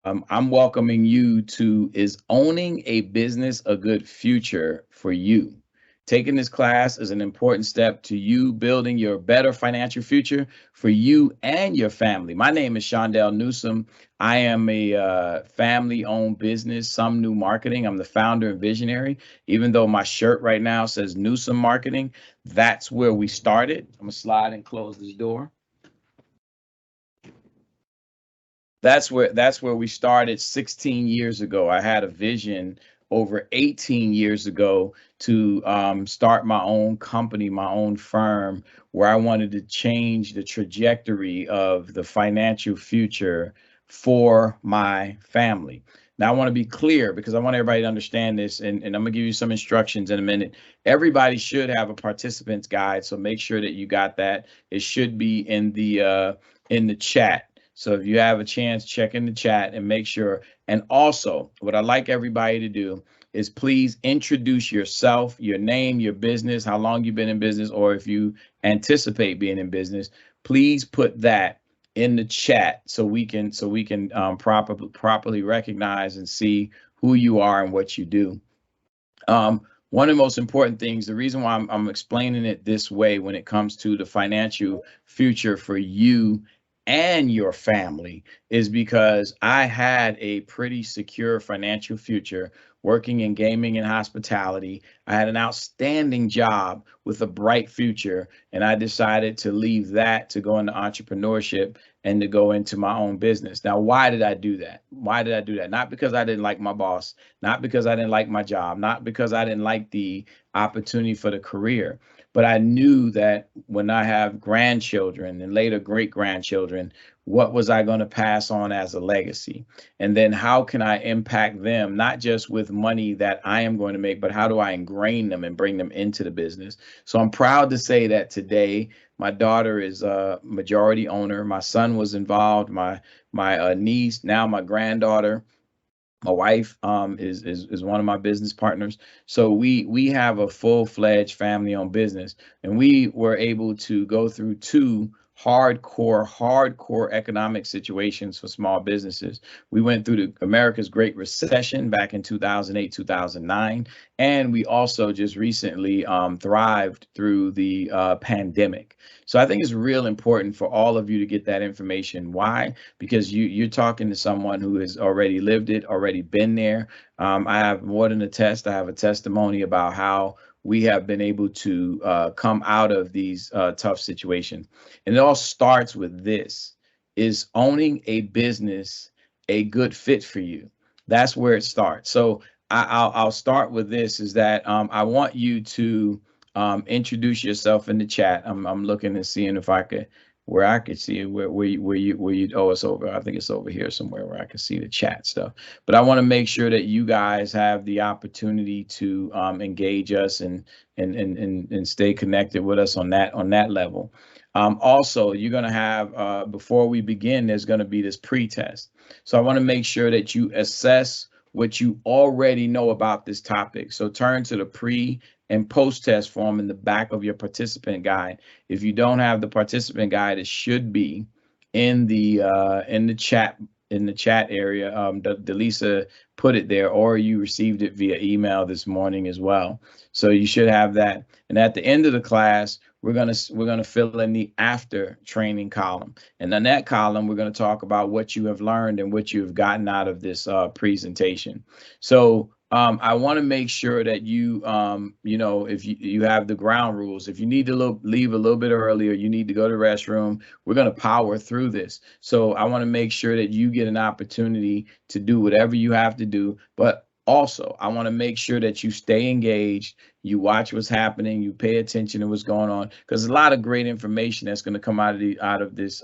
I'm welcoming you to Is Owning a Business a Good Future for You? Taking this class is an important step to you building your better financial future for you and your family. My name is Shaundell Newsome. I am a family-owned business, Sumnu Marketing. I'm the founder and visionary. Even though my shirt right now says Newsome Marketing, that's where we started. I'm gonna slide and close this door. That's where we started 16 years ago. I had a vision over 18 years ago to start my own company, my own firm, where I wanted to change the trajectory of the financial future for my family. Now, I want to be clear because I want everybody to understand this, and I'm going to give you some instructions in a minute. Everybody should have a participant's guide, so make sure that you got that. It should be in the chat. So if you have a chance, check in the chat and make sure. And also, what I like everybody to do is please introduce yourself, your name, your business, how long you've been in business, or if you anticipate being in business, please put that in the chat so we can properly recognize and see who you are and what you do. One of the most important things, the reason why I'm explaining it this way when it comes to the financial future for you and your family is because I had a pretty secure financial future working in gaming and hospitality. I had an outstanding job with a bright future, and I decided to leave that to go into entrepreneurship and to go into my own business. Now, why did I do that? Why did I do that? Not because I didn't like my boss, not because I didn't like my job, not because I didn't like the opportunity for the career, but I knew that when I have grandchildren and later great grandchildren, what was I going to pass on as a legacy? And then how can I impact them, not just with money that I am going to make, but how do I ingrain them and bring them into the business? So I'm proud to say that today my daughter is a majority owner. My son was involved, my niece, now my granddaughter. My wife is one of my business partners. So we have a full-fledged family-owned business, and we were able to go through two hardcore economic situations for small businesses. We went through the America's Great Recession back in 2008, 2009, and we also just recently thrived through the pandemic. So I think it's real important for all of you to get that information. Why? Because you're talking to someone who has already lived it, already been there. I have more than a test. I have a testimony about how we have been able to come out of these tough situations. And it all starts with this: is owning a business a good fit for you? That's where it starts. So I'll start with this: is that I want you to introduce yourself in the chat. I'm looking and seeing if I could, where I could see it, where you, oh, it's over. I think it's over here somewhere where I can see the chat stuff. But I want to make sure that you guys have the opportunity to engage us and stay connected with us on that level. Also, you're going to have, before we begin, there's going to be this pre-test. So I want to make sure that you assess what you already know about this topic. So turn to the pre and post-test form in the back of your participant guide. If you don't have the participant guide, it should be in the chat area. Delisa put it there, or you received it via email this morning as well. So you should have that. And at the end of the class, we're gonna fill in the after training column, and in that column we're going to talk about what you have learned and what you have gotten out of this presentation. So I want to make sure that you if you have the ground rules. If you need to leave a little bit early, or you need to go to the restroom, we're going to power through this. So I want to make sure that you get an opportunity to do whatever you have to do, but also I want to make sure that you stay engaged, you watch what's happening, you pay attention to what's going on, because there's a lot of great information that's going to come out of this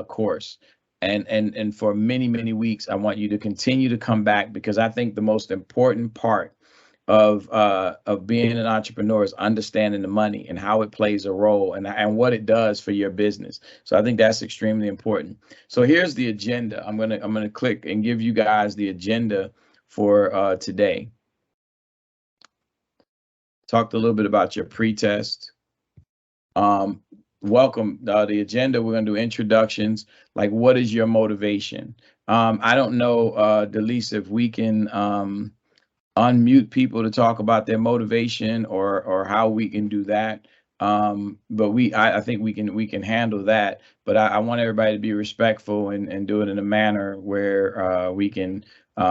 course. And for many weeks, I want you to continue to come back, because I think the most important part of being an entrepreneur is understanding the money and how it plays a role and what it does for your business. So I think that's extremely important. So here's the agenda. I'm gonna click and give you guys the agenda for today. Talked a little bit about your pre-test. Welcome. The agenda, we're going to do introductions, like what is your motivation? I don't know, Delise, if we can unmute people to talk about their motivation or how we can do that. But I think we can handle that. But I want everybody to be respectful and do it in a manner where we can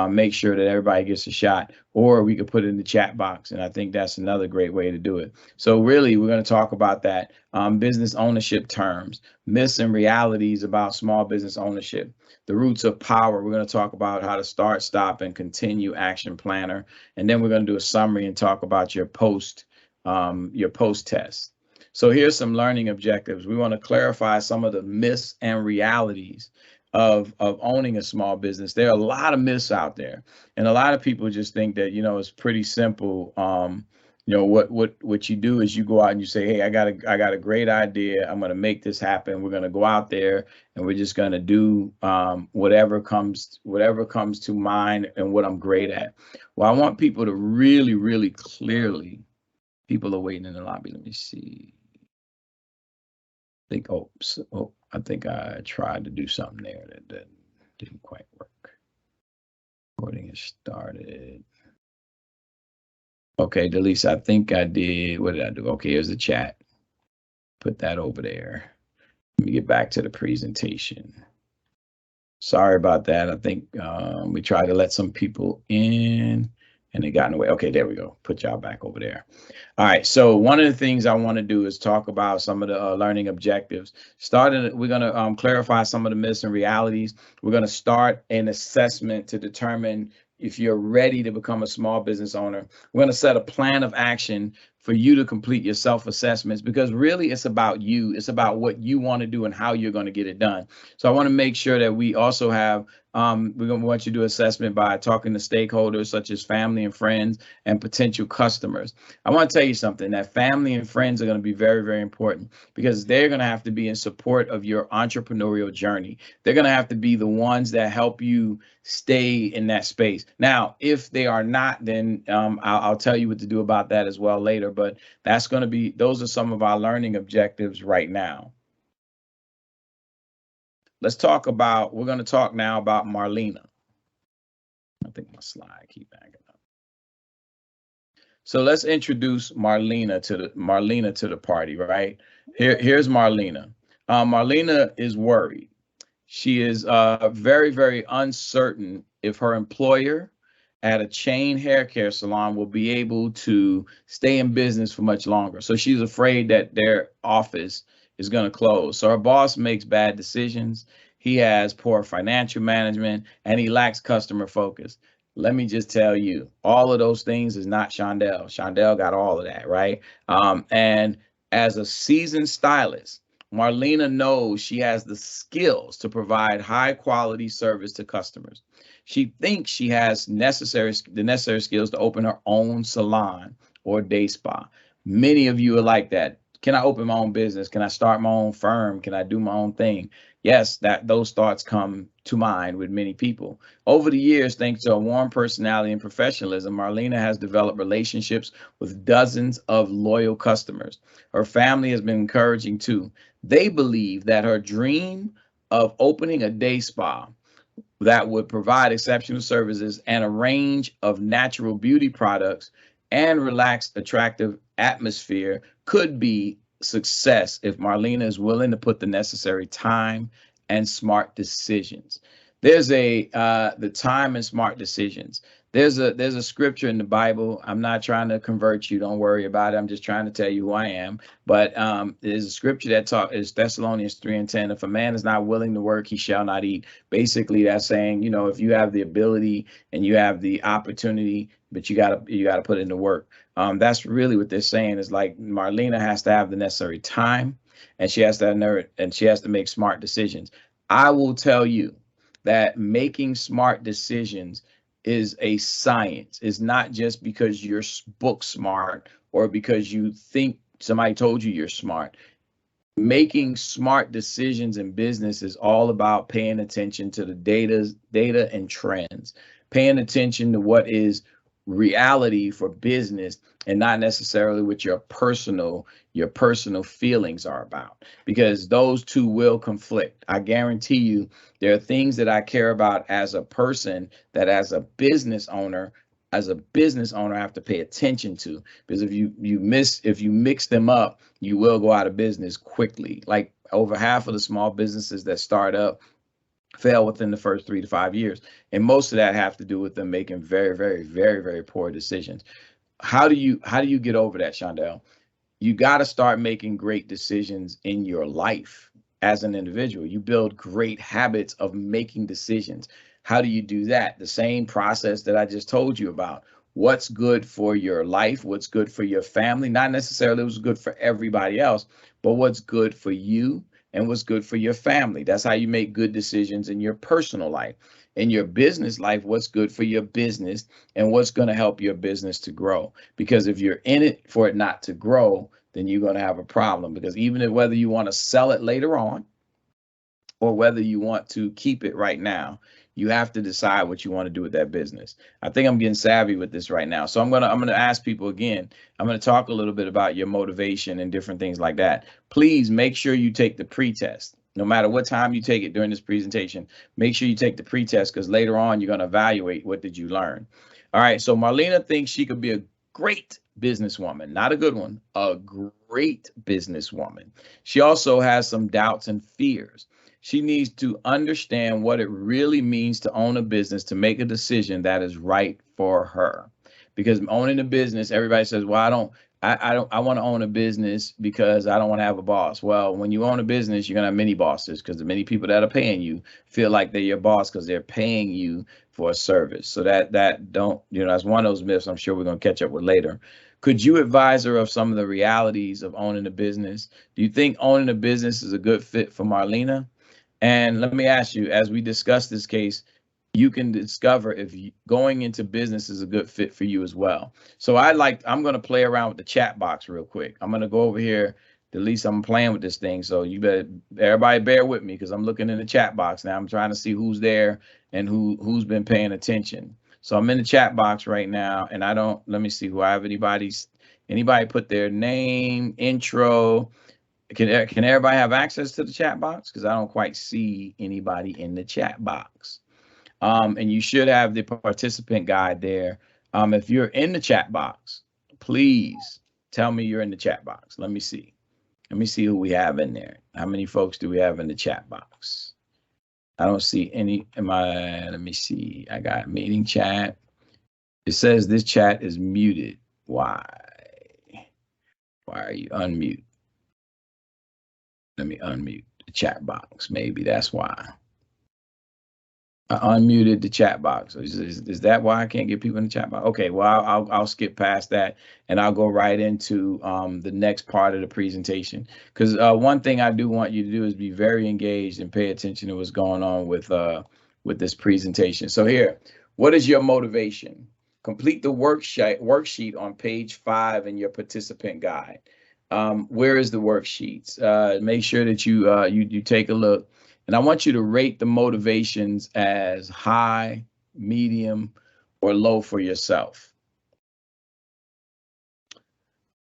make sure that everybody gets a shot, or we could put it in the chat box. And I think that's another great way to do it. So really, we're going to talk about that. Business ownership terms, myths and realities about small business ownership, the roots of power. We're going to talk about how to start, stop, and continue action planner. And then we're going to do a summary and talk about your post test. So here's some learning objectives. We want to clarify some of the myths and realities of owning a small business. There are a lot of myths out there, and a lot of people just think that, it's pretty simple. What you do is you go out and you say, hey, I got a great idea. I'm going to make this happen. We're going to go out there and we're just going to do whatever comes to mind and what I'm great at. Well, I want people to really, really clearly. People are waiting in the lobby. Let me see. I think I tried to do something there that didn't quite work. Recording is started. Okay, Delise, I think I did. What did I do? Okay, here's the chat. Put that over there. Let me get back to the presentation. Sorry about that. I think we tried to let some people in and they got in the way. Okay, there we go. Put y'all back over there. All right, so one of the things I want to do is talk about some of the learning objectives. We're going to clarify some of the myths and realities. We're going to start an assessment to determine if you're ready to become a small business owner. We're going to set a plan of action for you to complete your self-assessments, because really it's about you. It's about what you want to do and how you're going to get it done. So I want to make sure that we also have, we're going to want you to do assessment by talking to stakeholders such as family and friends and potential customers. I want to tell you something, that family and friends are going to be very, very important, because they're going to have to be in support of your entrepreneurial journey. They're going to have to be the ones that help you stay in that space. Now, if they are not, then I'll tell you what to do about that as well later. But that's going to be, those are some of our learning objectives right now. We're going to talk now about Marlena. I think my slide keep backing up. So let's introduce Marlena to the party, right? Here's Marlena. Marlena is worried. She is very, very uncertain if her employer at a chain hair care salon will be able to stay in business for much longer. So she's afraid that their office is going to close. So her boss makes bad decisions. He has poor financial management and he lacks customer focus. Let me just tell you, all of those things is not Shaundell. Shaundell got all of that, right? And as a seasoned stylist, Marlena knows she has the skills to provide high quality service to customers. She thinks she has the necessary skills to open her own salon or day spa. Many of you are like that. Can I open my own business? Can I start my own firm? Can I do my own thing? Yes, those thoughts come to mind with many people. Over the years, thanks to a warm personality and professionalism, Marlena has developed relationships with dozens of loyal customers. Her family has been encouraging too. They believe that her dream of opening a day spa that would provide exceptional services and a range of natural beauty products and relaxed, attractive atmosphere could be success if Marlena is willing to put the necessary time and smart decisions. There's the time and smart decisions. There's a scripture in the Bible. I'm not trying to convert you. Don't worry about it. I'm just trying to tell you who I am. But there's a scripture that is Thessalonians 3:10. If a man is not willing to work, he shall not eat. Basically, that's saying, if you have the ability and you have the opportunity, but you gotta put in the work. That's really what they're saying. Is like Marlena has to have the necessary time, and she has to make smart decisions. I will tell you that making smart decisions is a science. It's not just because you're book smart or because you think somebody told you you're smart. Making smart decisions in business is all about paying attention to the data and trends, paying attention to what is reality for business, and not necessarily what your personal feelings are about, because those two will conflict. I guarantee you there are things that I care about as a person that as a business owner I have to pay attention to, because if you mix them up, you will go out of business quickly. Like over half of the small businesses that start up fail within the first 3 to 5 years, and most of that have to do with them making very, very, very, very poor decisions. How do you get over that, Shaundell? You got to start making great decisions in your life as an individual. You build great habits of making decisions. How do you do that? The same process that I just told you about. What's good for your life? What's good for your family? Not necessarily what's good for everybody else, but what's good for you and what's good for your family. That's how you make good decisions in your personal life. In your business life, what's good for your business and what's going to help your business to grow. Because if you're in it for it not to grow, then you're going to have a problem. Because even whether you want to sell it later on or whether you want to keep it right now, you have to decide what you want to do with that business. I think I'm getting savvy with this right now. So I'm gonna ask people again. I'm gonna talk a little bit about your motivation and different things like that. Please make sure you take the pre-test. No matter what time you take it during this presentation, make sure you take the pre-test, because later on you're gonna evaluate what did you learn. All right. So Marlena thinks she could be a great businesswoman, not a good one, a great businesswoman. She also has some doubts and fears. She needs to understand what it really means to own a business, to make a decision that is right for her. Because owning a business, everybody says, well, I want to own a business because I don't want to have a boss. Well, when you own a business, you're going to have many bosses, because the many people that are paying you feel like they're your boss because they're paying you for a service. So that don't, that's one of those myths I'm sure we're going to catch up with later. Could you advise her of some of the realities of owning a business? Do you think owning a business is a good fit for Marlena? And let me ask you, as we discuss this case, you can discover if going into business is a good fit for you as well. So I'm going to play around with the chat box real quick. I'm going to go over here. At least I'm playing with this thing. So everybody bear with me, because I'm looking in the chat box now. I'm trying to see who's there and who's been paying attention. So I'm in the chat box right now, and let me see who I have. Anybody put their name, intro. Can everybody have access to the chat box? Because I don't quite see anybody in the chat box. And you should have the participant guide there. If you're in the chat box, please tell me you're in the chat box. Let me see. Let me see who we have in there. How many folks do we have in the chat box? I don't see any. Let me see. I got meeting chat. It says this chat is muted. Why? Why are you unmute? Let me unmute the chat box. Maybe that's why. I unmuted the chat box. Is that why I can't get people in the chat box? Okay, well, I'll skip past that, and I'll go right into the next part of the presentation. Because one thing I do want you to do is be very engaged and pay attention to what's going on with this presentation. So here, what is your motivation? Complete the worksheet on page 5 in your participant guide. Where is the worksheets? Make sure that you take a look, and I want you to rate the motivations as high, medium, or low for yourself.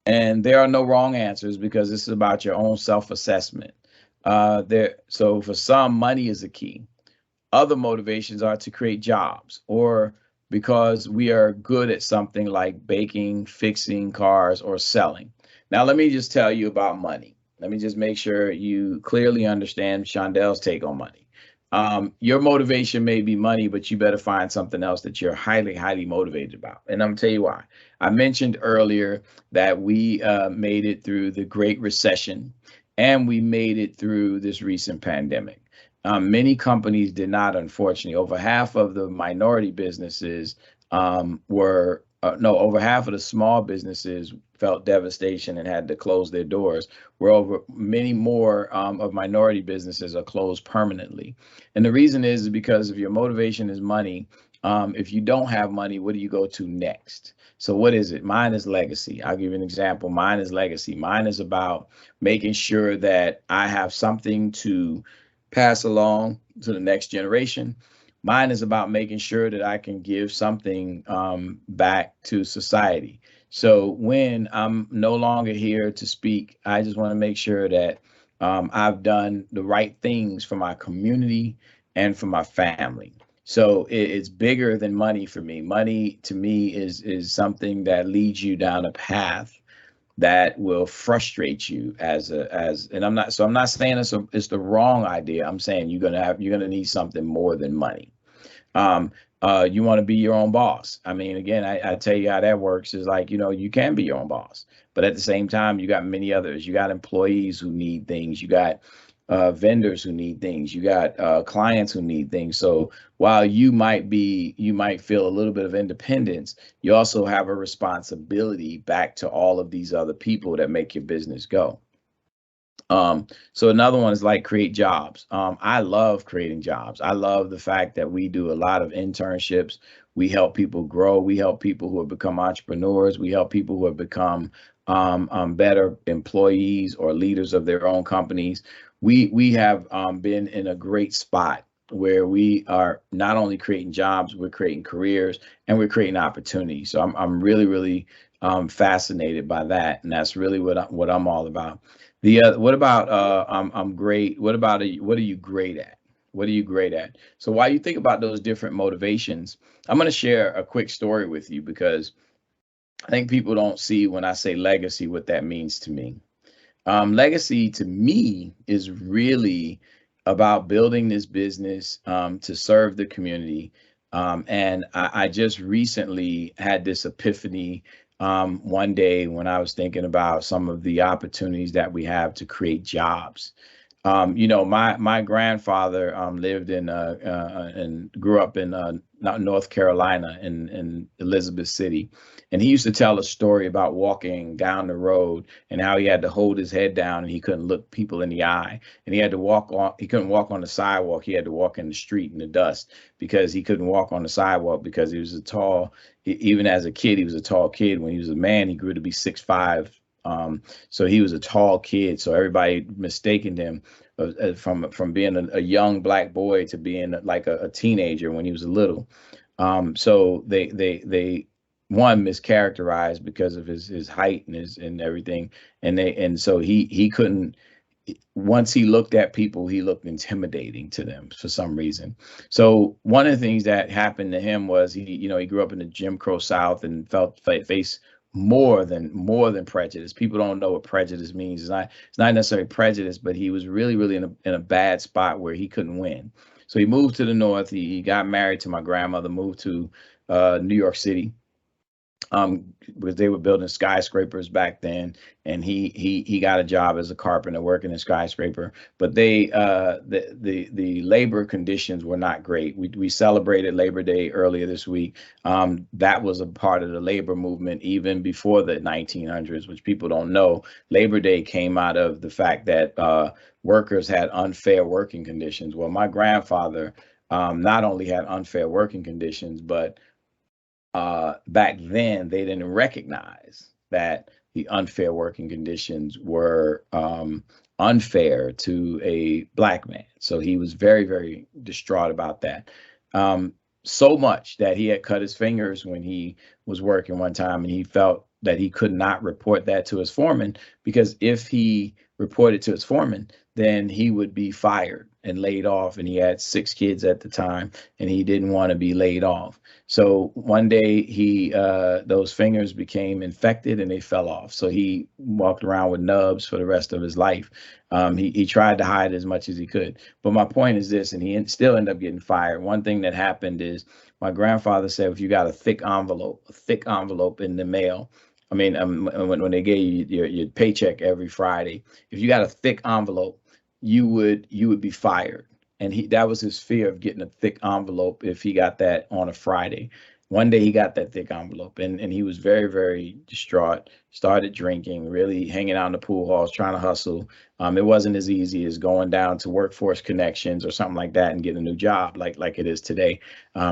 And there are no wrong answers, because this is about your own self-assessment. So for some, money is a key. Other motivations are to create jobs, or because we are good at something like baking, fixing cars, or selling. Now, let me just tell you about money. Let me just make sure you clearly understand Shaundell's take on money. Your motivation may be money, but you better find something else that you're highly, highly motivated about. And I'm gonna tell you why. I mentioned earlier that we made it through the Great Recession, and we made it through this recent pandemic. Many companies did not, unfortunately. Over half of the minority businesses over half of the small businesses felt devastation and had to close their doors, where many more of minority businesses are closed permanently. And the reason is because if your motivation is money, if you don't have money, what do you go to next? So what is it? Mine is legacy. I'll give you an example. Mine is legacy. Mine is about making sure that I have something to pass along to the next generation. Mine is about making sure that I can give something back to society. So when I'm no longer here to speak, I just want to make sure that I've done the right things for my community and for my family. So it's bigger than money for me. Money to me is something that leads you down a path that will frustrate you and I'm not saying it's the wrong idea. I'm saying you're gonna need something more than money. um you want to be your own boss. I mean, again, I tell you how that works is like, you can be your own boss, but at the same time, you got many others. You got employees who need things. You got vendors who need things. You got clients who need things. So while you might feel a little bit of independence, you also have a responsibility back to all of these other people that make your business go. So another one is like create jobs. I love creating jobs. I love the fact that we do a lot of internships. We help people grow. We help people who have become entrepreneurs. We help people who have become better employees or leaders of their own companies. We have been in a great spot where we are not only creating jobs, we're creating careers and we're creating opportunities. So I'm really, really fascinated by that, and that's really what I'm all about. What about I'm great. What about what are you great at? What are you great at? So while you think about those different motivations, I'm going to share a quick story with you because I think people don't see when I say legacy what that means to me. Legacy to me is really about building this business to serve the community. And I just recently had this epiphany one day when I was thinking about some of the opportunities that we have to create jobs. My grandfather lived in and grew up in North Carolina in Elizabeth City, and he used to tell a story about walking down the road and how he had to hold his head down and he couldn't look people in the eye, and he couldn't walk on the sidewalk. He had to walk in the street in the dust because he couldn't walk on the sidewalk because he was a tall. Even as a kid, he was a tall kid. When he was a man, he grew to be 6'5". So he was a tall kid. So everybody mistaken him from being a young black boy to being like a teenager when he was little. So they one mischaracterized because of his height and his and everything, and so he couldn't. Once he looked at people, he looked intimidating to them for some reason. So one of the things that happened to him was he grew up in the Jim Crow South and faced more than prejudice. People don't know what prejudice means. It's not necessarily prejudice, but he was really, really in a bad spot where he couldn't win. So he moved to the north. He got married to my grandmother, moved to New York City, because they were building skyscrapers back then, and he got a job as a carpenter working in a skyscraper. But the labor conditions were not great. We celebrated Labor Day earlier this week. That was a part of the labor movement even before the 1900s, which people don't know. Labor Day came out of the fact that workers had unfair working conditions. Well, my grandfather not only had unfair working conditions, but back then they didn't recognize that the unfair working conditions were unfair to a black man. So he was very, very distraught about that. So much that he had cut his fingers when he was working one time, and he felt that he could not report that to his foreman, because if he reported to his foreman, then he would be fired and laid off. And he had 6 kids at the time, and he didn't want to be laid off. So one day those fingers became infected and they fell off. So he walked around with nubs for the rest of his life. He tried to hide as much as he could. But my point is this, and he still ended up getting fired. One thing that happened is my grandfather said, if you got a thick envelope in the mail, I mean, when they gave you your paycheck every Friday, if you got a thick envelope, you would be fired. And that was his fear of getting a thick envelope if he got that on a Friday. One day he got that thick envelope, and he was very, very distraught, started drinking, really hanging out in the pool halls, trying to hustle. It wasn't as easy as going down to Workforce Connections or something like that and getting a new job like it is today.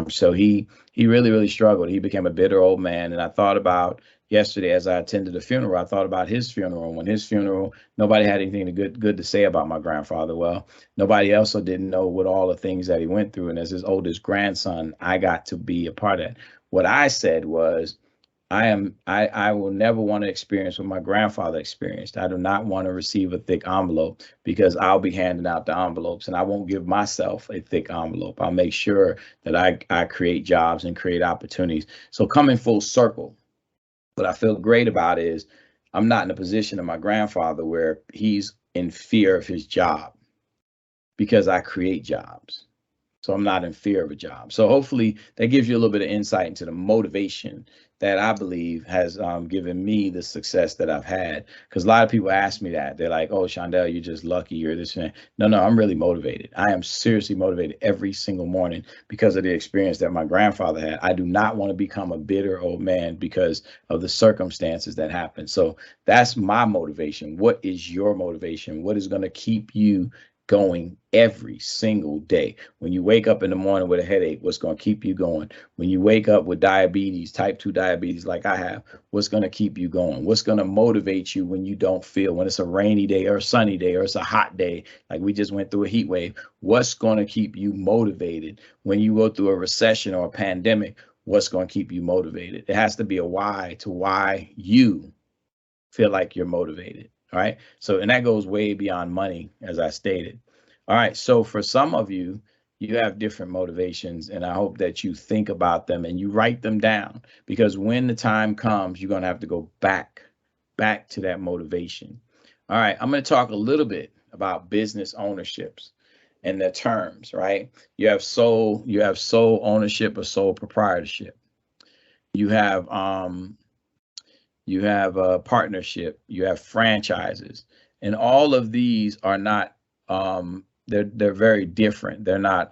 So he really, really struggled. He became a bitter old man. And I thought about yesterday as I attended the funeral, I thought about his funeral. When his funeral, nobody had anything good to say about my grandfather. Well, nobody else didn't know what all the things that he went through. And as his oldest grandson, I got to be a part of it. What I said was, I will never want to experience what my grandfather experienced. I do not want to receive a thick envelope because I'll be handing out the envelopes and I won't give myself a thick envelope. I'll make sure that I create jobs and create opportunities. So coming full circle, what I feel great about is I'm not in a position of my grandfather where he's in fear of his job because I create jobs. So I'm not in fear of a job. So hopefully that gives you a little bit of insight into the motivation that I believe has given me the success that I've had. Because a lot of people ask me that. They're like, oh, Shaundell, you're just lucky or this and that. No, I'm really motivated. I am seriously motivated every single morning because of the experience that my grandfather had. I do not want to become a bitter old man because of the circumstances that happen. So that's my motivation. What is your motivation? What is going to keep you going every single day? When you wake up in the morning with a headache, what's going to keep you going? When you wake up with diabetes, type 2 diabetes like I have, what's going to keep you going? What's going to motivate you when you don't feel, when it's a rainy day or a sunny day or it's a hot day, like we just went through a heat wave? What's going to keep you motivated when you go through a recession or a pandemic? What's going to keep you motivated? It has to be a why to why you feel like you're motivated. All right. So, and that goes way beyond money, as I stated. All right. So for some of you, you have different motivations, and I hope that you think about them and you write them down, because when the time comes, you're going to have to go back to that motivation. All right. I'm going to talk a little bit about business ownerships and the terms, right? You have sole ownership or sole proprietorship. You have a partnership, you have franchises, and all of these are not they're very different. They're not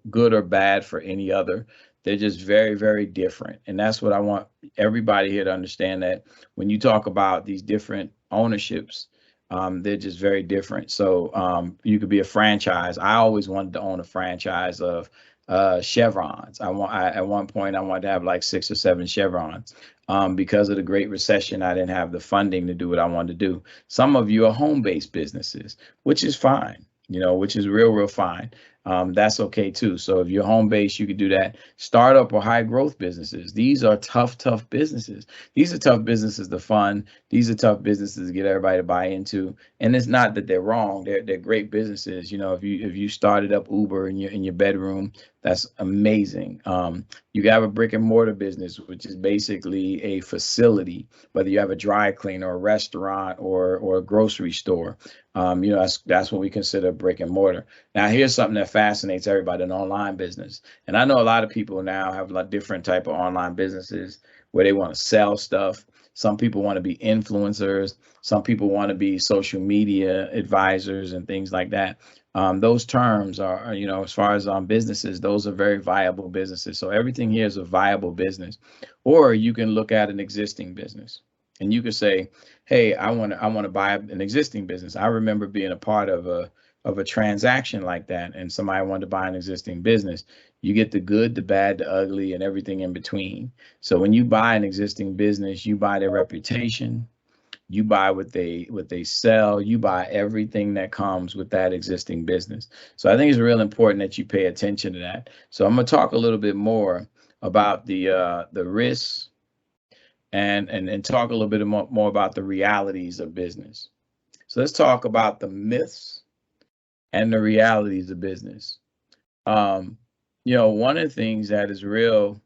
good or bad for any other. They're just very, very different. And that's what I want everybody here to understand, that when you talk about these different ownerships, they're just very different. So you could be a franchise. I always wanted to own a franchise of chevrons. At one point I wanted to have like 6 or 7 chevrons. Because of the Great Recession, I didn't have the funding to do what I wanted to do. Some of you are home-based businesses, which is fine, which is real fine. That's okay too. So if you're home-based, you could do that. Startup or high-growth businesses. These are tough businesses. These are tough businesses to fund. These are tough businesses to get everybody to buy into. And it's not that they're wrong. They're great businesses. If you started up Uber in your bedroom, that's amazing. You have a brick and mortar business, which is basically a facility, whether you have a dry cleaner or a restaurant or a grocery store. That's what we consider brick and mortar. Now, here's something that fascinates everybody: an online business. And I know a lot of people now have a lot different type of online businesses where they want to sell stuff. Some people want to be influencers. Some people want to be social media advisors and things like that. Those terms are, as far as businesses, those are very viable businesses. So everything here is a viable business. Or you can look at an existing business and you could say, hey, I want to buy an existing business. I remember being a part of a transaction like that, and somebody wanted to buy an existing business. You get the good, the bad, the ugly, and everything in between. So when you buy an existing business, you buy their reputation, you buy what they sell, you buy everything that comes with that existing business. So I think it's real important that you pay attention to that. So I'm going to talk a little bit more about the risks and talk a little bit more about the realities of business. So let's talk about the myths and the realities of business. One of the things that is real,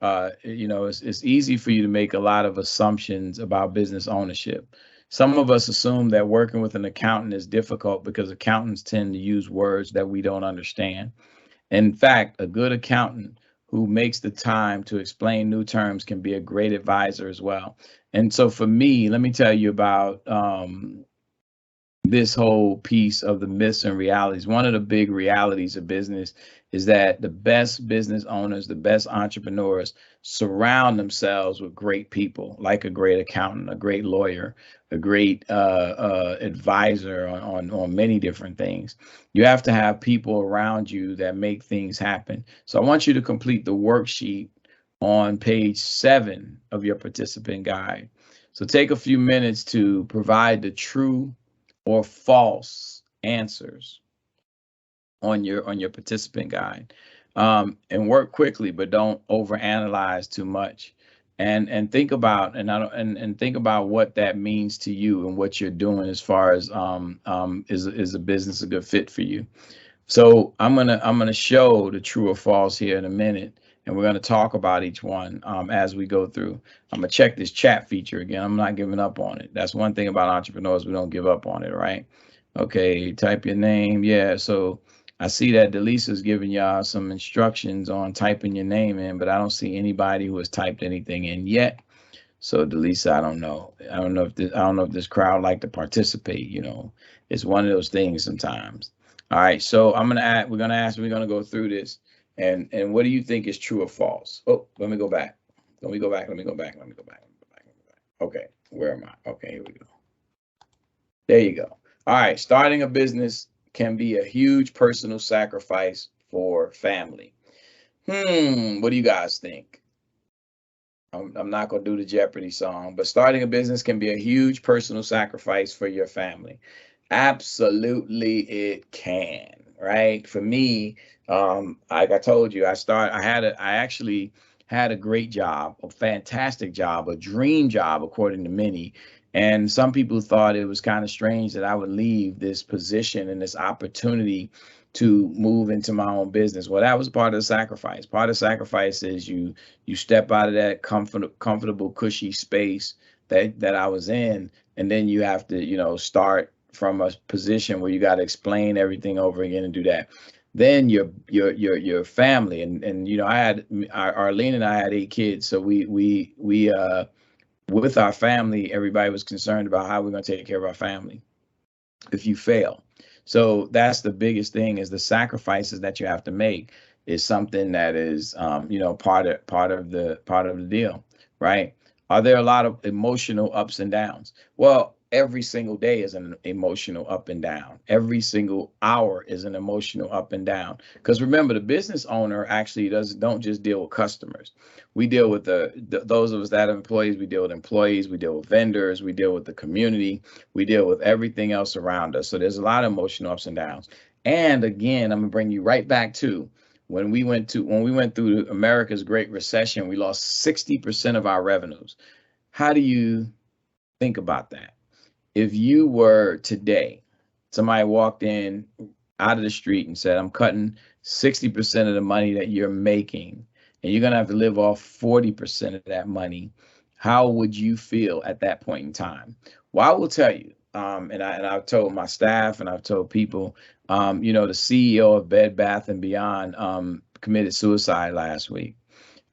it's easy for you to make a lot of assumptions about business ownership. Some of us assume that working with an accountant is difficult because accountants tend to use words that we don't understand. In fact, a good accountant who makes the time to explain new terms can be a great advisor as well. And so for me, let me tell you about this whole piece of the myths and realities. One of the big realities of business is that the best business owners, the best entrepreneurs surround themselves with great people, like a great accountant, a great lawyer, a great advisor on many different things. You have to have people around you that make things happen. So I want you to complete the worksheet on page 7 of your participant guide. So take a few minutes to provide the true or false answers on your participant guide, and work quickly, but don't overanalyze too much. and think about and think about what that means to you and what you're doing as far as is a business a good fit for you. So I'm gonna show the true or false here in a minute, and we're gonna talk about each one as we go through. I'm gonna check this chat feature again. I'm not giving up on it. That's one thing about entrepreneurs, we don't give up on it, right? Okay, type your name. Yeah, so I see that Delisa's giving y'all some instructions on typing your name in, but I don't see anybody who has typed anything in yet. So Delisa, I don't know. I don't know if this crowd like to participate, you know. It's one of those things sometimes. All right, so we're gonna go through this, and what do you think is true or false? Oh, let me go back. Let me go back. Let me go back. Let me go back. Let me go back. Let me go back. Okay, where am I? Okay, here we go. There you go. All right, starting a business can be a huge personal sacrifice for family. What do you guys think? I'm not going to do the Jeopardy song, but starting a business can be a huge personal sacrifice for your family. Absolutely, it can, right? For me, like I told you, I actually had a great job, a fantastic job, a dream job, according to many. And some people thought it was kind of strange that I would leave this position and this opportunity to move into my own business. Well, that was part of the sacrifice. Part of the sacrifice is you step out of that comfortable, cushy space that I was in, and then you have to, start from a position where you got to explain everything over again and do that. Then your family and I had Arlene and I had 8 kids, so we with our family, everybody was concerned about how we're going to take care of our family if you fail. So that's the biggest thing, is the sacrifices that you have to make is something that is part of the deal, right? Are there a lot of emotional ups and downs? Well, every single day is an emotional up and down. Every single hour is an emotional up and down. Because remember, the business owner actually don't just deal with customers. We deal with those of us that are employees. We deal with employees. We deal with vendors. We deal with the community. We deal with everything else around us. So there's a lot of emotional ups and downs. And again, I'm gonna bring you right back to when we went through America's Great Recession. We lost 60% of our revenues. How do you think about that? If you were today, somebody walked in out of the street and said, I'm cutting 60% of the money that you're making, and you're going to have to live off 40% of that money, how would you feel at that point in time? Well, I will tell you, I've told my staff and I've told people, the CEO of Bed Bath and Beyond committed suicide last week.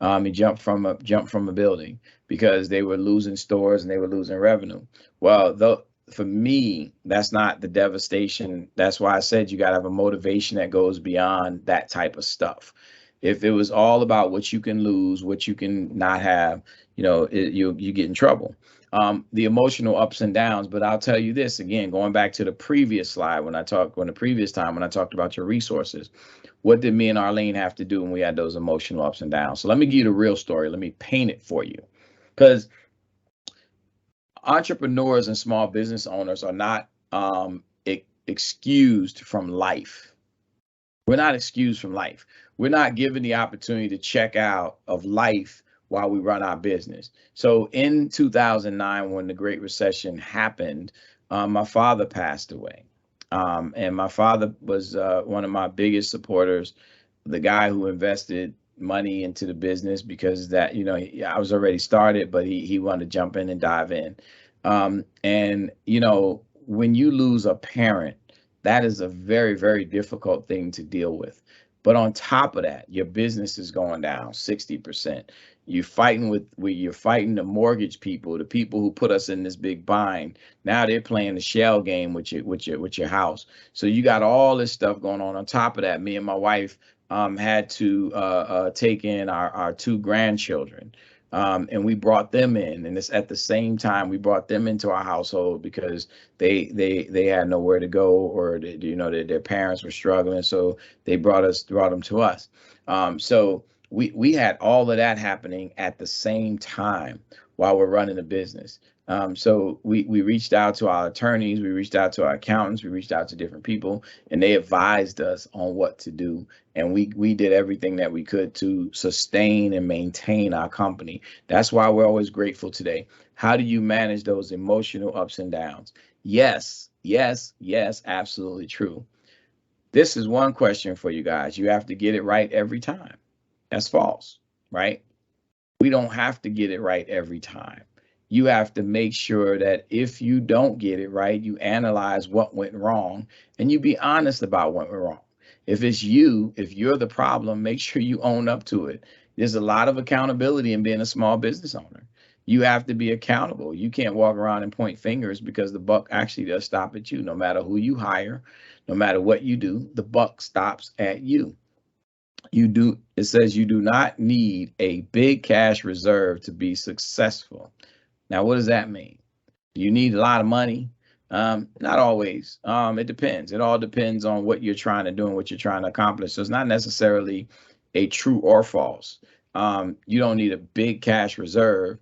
He jumped from a building because they were losing stores and they were losing revenue. Well, for me, that's not the devastation. That's why I said you got to have a motivation that goes beyond that type of stuff. If it was all about what you can lose, what you can not have, you get in trouble. The emotional ups and downs. But I'll tell you this again, going back to the previous slide when I talked about your resources. What did me and Arlene have to do when we had those emotional ups and downs? So let me give you the real story. Let me paint it for you, because entrepreneurs and small business owners are not excused from life. We're not excused from life. We're not given the opportunity to check out of life while we run our business. So in 2009, when the Great Recession happened, my father passed away. And my father was one of my biggest supporters, the guy who invested money into the business, because that, I was already started, but he wanted to jump in and dive in. And when you lose a parent, that is a very, very difficult thing to deal with. But on top of that, your business is going down 60%. You're fighting the mortgage people, the people who put us in this big bind. Now they're playing the shell game with your house. So you got all this stuff going on. On top of that, me and my wife had to take in our 2 grandchildren. And we brought them in, and it's at the same time we brought them into our household because they had nowhere to go, or their parents were struggling, so they brought them to us. So we had all of that happening at the same time while we're running the business. So we reached out to our attorneys, we reached out to our accountants, we reached out to different people, and they advised us on what to do. And we did everything that we could to sustain and maintain our company. That's why we're always grateful today. How do you manage those emotional ups and downs? Yes, yes, yes, absolutely true. This is one question for you guys. You have to get it right every time. That's false, right? We don't have to get it right every time. You have to make sure that if you don't get it right, you analyze what went wrong and you be honest about what went wrong. If it's you, if you're the problem, make sure you own up to it. There's a lot of accountability in being a small business owner. You have to be accountable. You can't walk around and point fingers because the buck actually does stop at you. No matter who you hire, no matter what you do, the buck stops at you. It says you do not need a big cash reserve to be successful. Now, what does that mean? Do you need a lot of money? Not always. It depends. It all depends on what you're trying to do and what you're trying to accomplish. So it's not necessarily a true or false. You don't need a big cash reserve,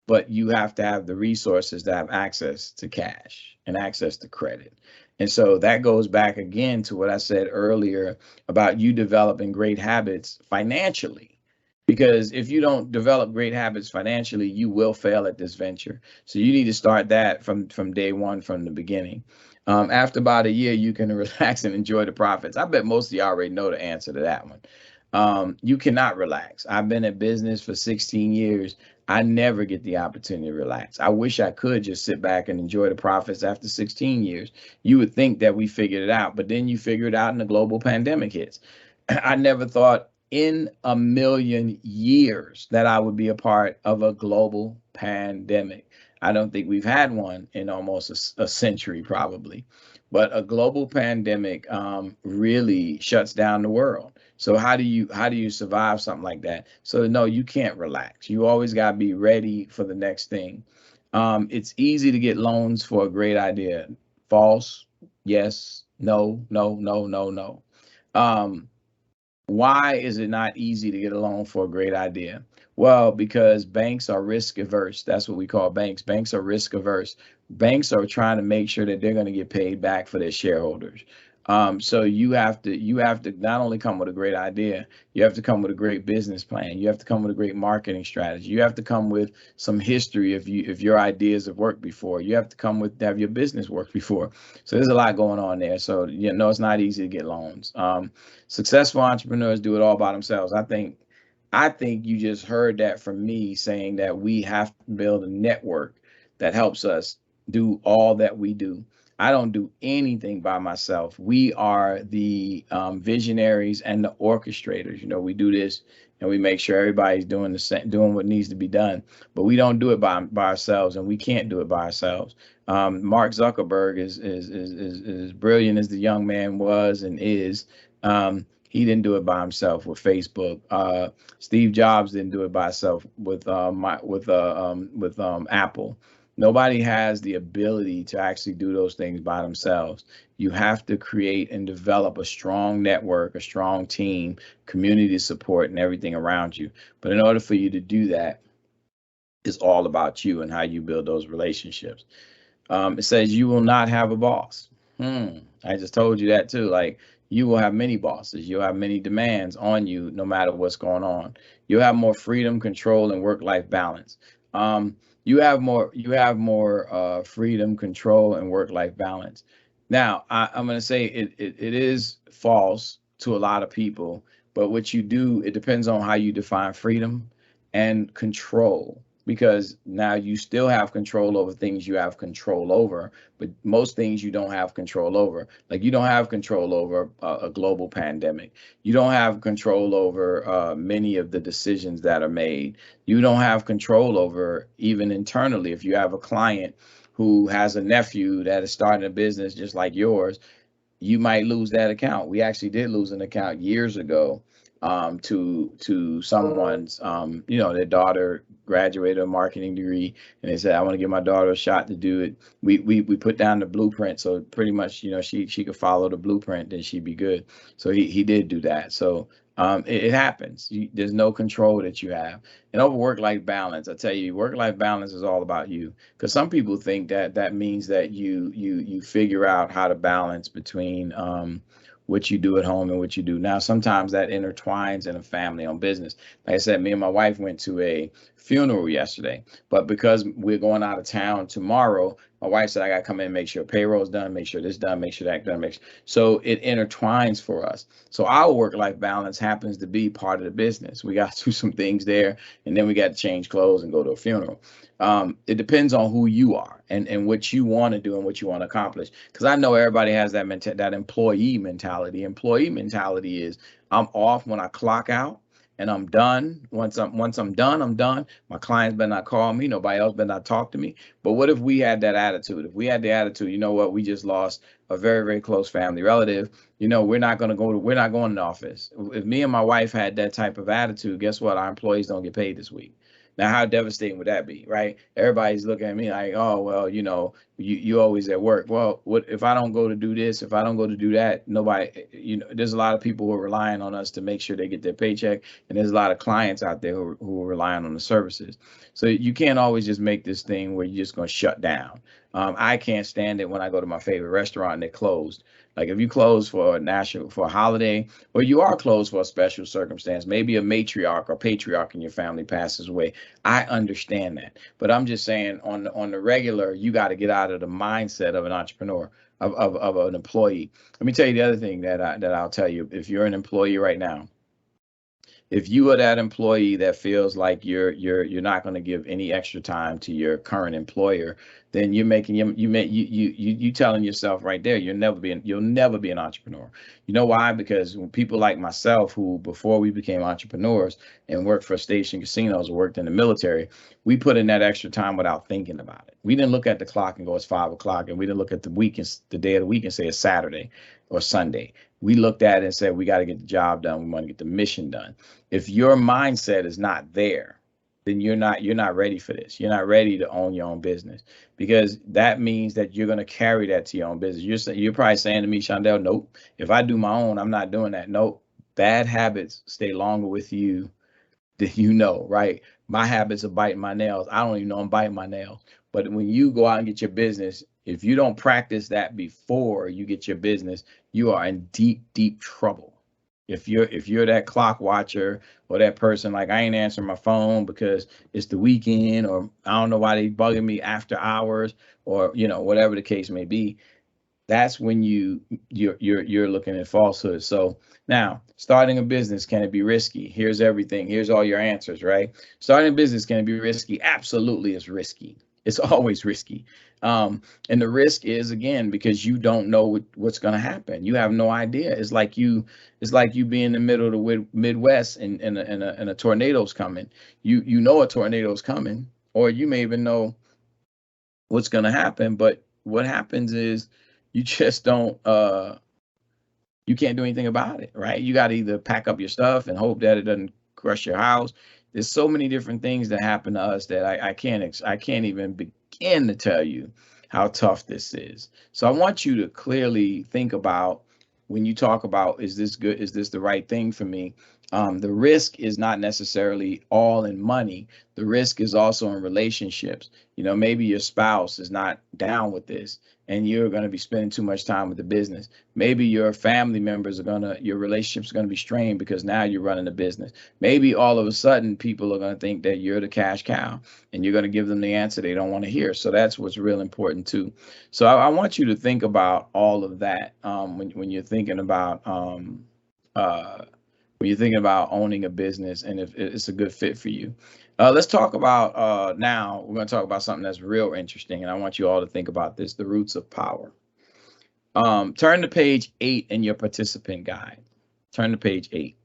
but you have to have the resources to have access to cash and access to credit. And so that goes back again to what I said earlier about you developing great habits financially. Because if you don't develop great habits financially, you will fail at this venture. So you need to start that from day one, from the beginning. After about a year, you can relax and enjoy the profits. I bet most of you already know the answer to that one. You cannot relax. I've been in business for 16 years. I never get the opportunity to relax. I wish I could just sit back and enjoy the profits after 16 years. You would think that we figured it out, but then you figure it out and the global pandemic hits. I never thought in a million years that I would be a part of a global pandemic. I don't think we've had one in almost a century, probably. But a global pandemic really shuts down the world. So how do you survive something like that? So no, you can't relax. You always got to be ready for the next thing. It's easy to get loans for a great idea. False. Yes. No. No. No. No. No. Why is it not easy to get a loan for a great idea? Well, because banks are risk averse. That's what we call banks. Banks are risk averse. Banks are trying to make sure that they're going to get paid back for their shareholders. So you have to not only come with a great idea, you have to come with a great business plan. You have to come with a great marketing strategy. You have to come with some history if your ideas have worked before. You have to come with have your business work before. So there's a lot going on there. So it's not easy to get loans. Successful entrepreneurs do it all by themselves. I think you just heard that from me saying that we have to build a network that helps us do all that we do. I don't do anything by myself. We are the visionaries and the orchestrators. We do this and we make sure everybody's doing the same, doing what needs to be done. But we don't do it by ourselves, and we can't do it by ourselves. Mark Zuckerberg is as brilliant as the young man was and is. He didn't do it by himself with Facebook. Steve Jobs didn't do it by himself with Apple. Nobody has the ability to actually do those things by themselves. You have to create and develop a strong network, a strong team, community support, and everything around you. But in order for you to do that, it's all about you and how you build those relationships. It says you will not have a boss. I just told you that too. Like, you will have many bosses. You'll have many demands on you no matter what's going on. You'll have more freedom, control, and work-life balance. You have more freedom, control, and work-life balance. Now, I'm going to say it is false to a lot of people, but what you do, it depends on how you define freedom and control, because now you still have control over things you have control over, but most things you don't have control over. Like, you don't have control over a global pandemic. You don't have control over many of the decisions that are made. You don't have control over even internally. If you have a client who has a nephew that is starting a business just like yours, you might lose that account. We actually did lose an account years ago to someone's, their daughter graduated a marketing degree, and they said, I want to give my daughter a shot to do it. We put down the blueprint, so pretty much, she could follow the blueprint, then she'd be good. So he did do that. So It happens. There's no control that you have. And over work-life balance, I tell you, work-life balance is all about you. Because some people think that that means that you figure out how to balance between what you do at home and what you do. Now, sometimes that intertwines in a family on business. Like I said, me and my wife went to a funeral yesterday, but because we're going out of town tomorrow, my wife said I got to come in and make sure payroll's done, make sure this done, make sure that done, make sure. So it intertwines for us. So our work-life balance happens to be part of the business. We got to do some things there, and then we got to change clothes and go to a funeral. It depends on who you are and what you want to do and what you want to accomplish. Because I know everybody has that employee mentality. Employee mentality is I'm off when I clock out and I'm done. Once I'm done, I'm done. My clients better not call me. Nobody else better not talk to me. But what if we had that attitude? If we had the attitude, you know what, we just lost a very, very close family relative. You know, we're not going to the office. If me and my wife had that type of attitude, guess what? Our employees don't get paid this week. Now, how devastating would that be, right? Everybody's looking at me like, oh, well, you know, you always at work. Well, what if I don't go to do this? If I don't go to do that, nobody, you know, there's a lot of people who are relying on us to make sure they get their paycheck. And there's a lot of clients out there who are relying on the services. So you can't always just make this thing where you're just going to shut down. I can't stand it when I go to my favorite restaurant and they're closed. Like if you close for a holiday, or you are closed for a special circumstance, maybe a matriarch or patriarch in your family passes away. I understand that, but I'm just saying on the regular, you got to get out of the mindset of an entrepreneur, of an employee. Let me tell you the other thing that I'll tell you. If you're an employee right now, if you are that employee that feels like you're not going to give any extra time to your current employer, then you telling yourself right there you'll never be an entrepreneur. You know why? Because when people like myself, who before we became entrepreneurs and worked for station casinos or worked in the military, we put in that extra time without thinking about it. We didn't look at the clock and go it's 5 o'clock, and we didn't look at the day of the week and say it's Saturday or Sunday. We looked at it and said we got to get the job done. We want to get the mission done. If your mindset is not there, then you're not ready for this. You're not ready to own your own business, because that means that you're going to carry that to your own business. You're probably saying to me, Shaundell, nope, if I do my own, I'm not doing that. Nope. Bad habits stay longer with you than you know, right? My habits of biting my nails. I don't even know I'm biting my nails. But when you go out and get your business, if you don't practice that before you get your business, you are in deep, deep trouble. If you're that clock watcher or that person like I ain't answering my phone because it's the weekend, or I don't know why they bugging me after hours, or you know, whatever the case may be, that's when you're looking at falsehood. So now, starting a business, can it be risky? Here's everything. Here's all your answers, right? Starting a business, can it be risky? Absolutely, it's risky. It's always risky. And the risk is, again, because you don't know what's going to happen. You have no idea. It's like you be in the middle of the Midwest and a tornado's coming. You know a tornado's coming, or you may even know what's going to happen, but what happens is you just don't you can't do anything about it, right? You got to either pack up your stuff and hope that it doesn't crush your house. There's so many different things that happen to us that I can't even begin to tell you how tough this is. So I want you to clearly think about, when you talk about, is this good? Is this the right thing for me? The risk is not necessarily all in money. The risk is also in relationships. You know, maybe your spouse is not down with this and you're going to be spending too much time with the business. Maybe your family members your relationships are going to be strained because now you're running a business. Maybe all of a sudden people are going to think that you're the cash cow and you're going to give them the answer they don't want to hear. So that's what's real important too. So I want you to think about all of that when you're thinking about owning a business and if it's a good fit for you. Let's talk about now we're going to talk about something that's real interesting, and I want you all to think about this: the roots of power. Turn to page 8 in your participant guide. Turn to page 8.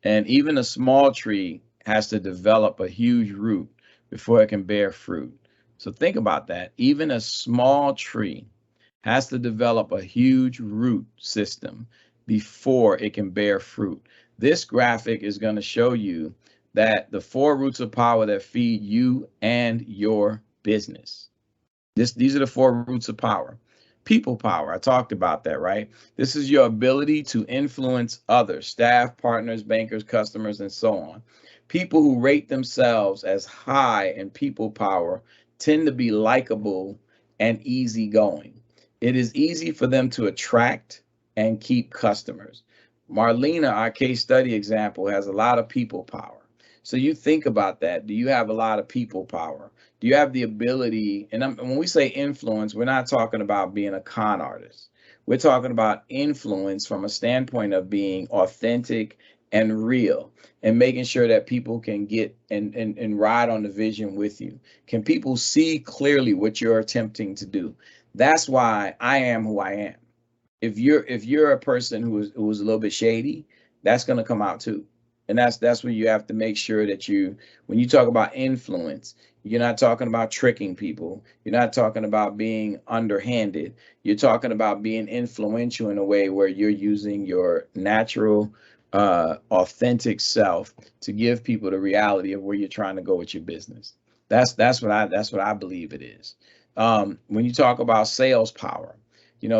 And even a small tree has to develop a huge root before it can bear fruit. So think about that. Even a small tree has to develop a huge root system before it can bear fruit. This graphic is going to show you that the 4 roots of power that feed you and your business. These are the 4 roots of power. People power. I talked about that, right? This is your ability to influence others, staff, partners, bankers, customers, and so on. People who rate themselves as high in people power tend to be likable and easygoing. It is easy for them to attract and keep customers. Marlena, our case study example, has a lot of people power. So you think about that. Do you have a lot of people power? Do you have the ability? And when we say influence, we're not talking about being a con artist. We're talking about influence from a standpoint of being authentic and real and making sure that people can get and ride on the vision with you. Can people see clearly what you're attempting to do? That's why I am who I am. If you're a person who's a little bit shady, that's going to come out too. And that's where you have to make sure that when you talk about influence, you're not talking about tricking people. You're not talking about being underhanded. You're talking about being influential in a way where you're using your natural, authentic self to give people the reality of where you're trying to go with your business. That's what I believe it is. When you talk about sales power,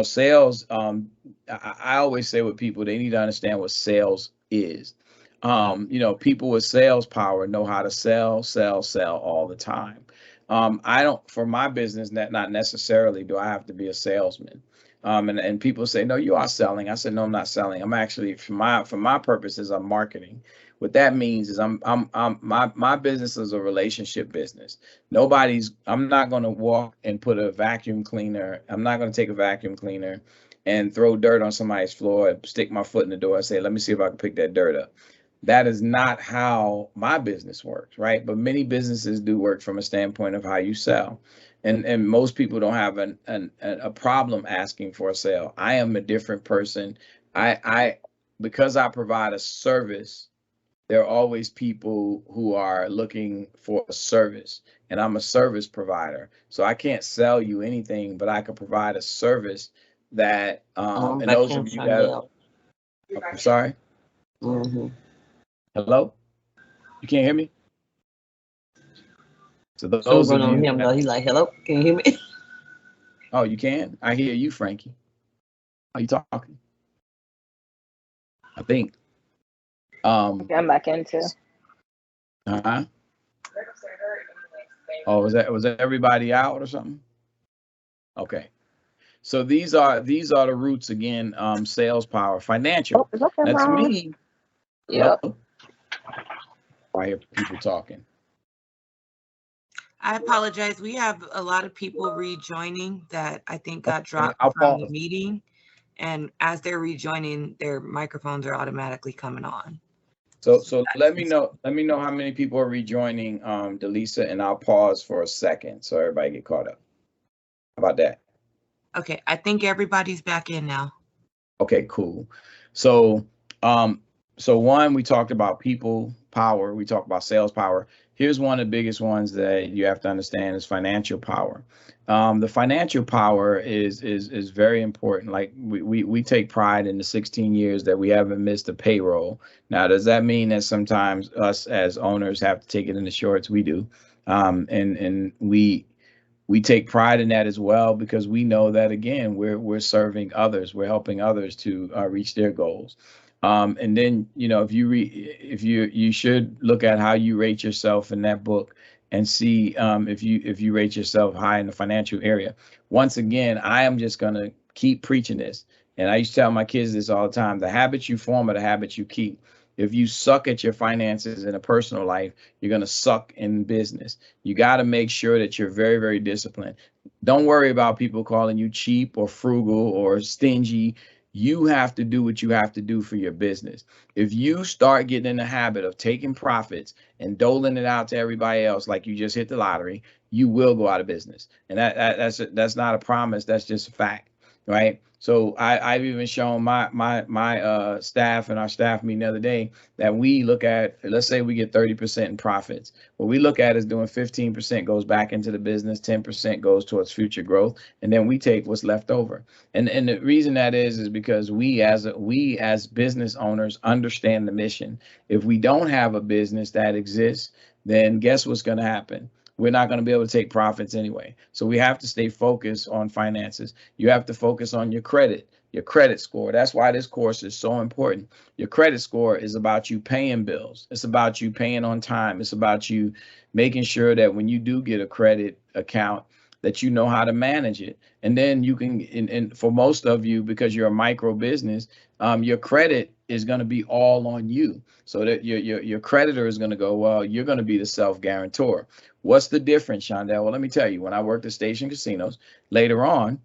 sales. I always say with people, they need to understand what sales is. People with sales power know how to sell all the time. I don't, for my business, not necessarily do I have to be a salesman. And people say, no, you are selling. I said, no, I'm not selling. I'm actually, for my purposes, I'm marketing. What that means is my business is a relationship business. I'm not going to walk and put a vacuum cleaner. I'm not going to take a vacuum cleaner and throw dirt on somebody's floor and stick my foot in the door and say, let me see if I can pick that dirt up. That is not how my business works, right? But many businesses do work from a standpoint of how you sell. And most people don't have a problem asking for a sale. I am a different person. Because I provide a service, there are always people who are looking for a service, and I'm a service provider. So I can't sell you anything, but I can provide a service that and those of you that I'm sorry. Mm-hmm. Hello? You can't hear me? So those of you him though, he's like, hello, can you hear me? Oh, you can? I hear you, Frankie. Are you talking? I think. Okay, I'm back into. Uh-huh. Oh, was that everybody out or something? Okay. So these are the roots again, sales power, financial. Oh, Now to me, yeah. I hear people talking. I apologize. We have a lot of people rejoining that I think got dropped from the meeting. And as they're rejoining, their microphones are automatically coming on. So let me know how many people are rejoining, Delisa, and I'll pause for a second so everybody get caught up. How about that? Okay, I think everybody's back in now. Okay, cool. So one, we talked about people power. We talked about sales power. Here's one of the biggest ones that you have to understand is financial power. The financial power is very important. Like we take pride in the 16 years that we haven't missed a payroll. Now, does that mean that sometimes us as owners have to take it in the shorts? We do, and we take pride in that as well, because we know that, again, we're serving others, we're helping others to reach their goals. And then, if you should look at how you rate yourself in that book and see if you rate yourself high in the financial area. Once again, I am just going to keep preaching this. And I used to tell my kids this all the time: the habits you form are the habits you keep. If you suck at your finances in a personal life, you're going to suck in business. You got to make sure that you're very, very disciplined. Don't worry about people calling you cheap or frugal or stingy. You have to do what you have to do for your business. If you start getting in the habit of taking profits and doling it out to everybody else like you just hit the lottery, you will go out of business. And that's not a promise. That's just a fact, right? So I've even shown my staff and our staff meeting the other day that we look at, let's say we get 30% in profits. What we look at is doing 15% goes back into the business, 10% goes towards future growth, and then we take what's left over. And the reason that is because we as business owners understand the mission. If we don't have a business that exists, then guess what's going to happen? we're not going to be able to take profits anyway. So we have to stay focused on finances. You have to focus on your credit score. That's why this course is so important. Your credit score is about you paying bills. It's about you paying on time. It's about you making sure that when you do get a credit account, that you know how to manage it. And then you can, and for most of you, because you're a micro business, your credit is going to be all on you. So that your creditor is going to go, well, you're going to be the self-guarantor. What's the difference, Shaundell? Well, let me tell you, when I worked at Station Casinos, later on,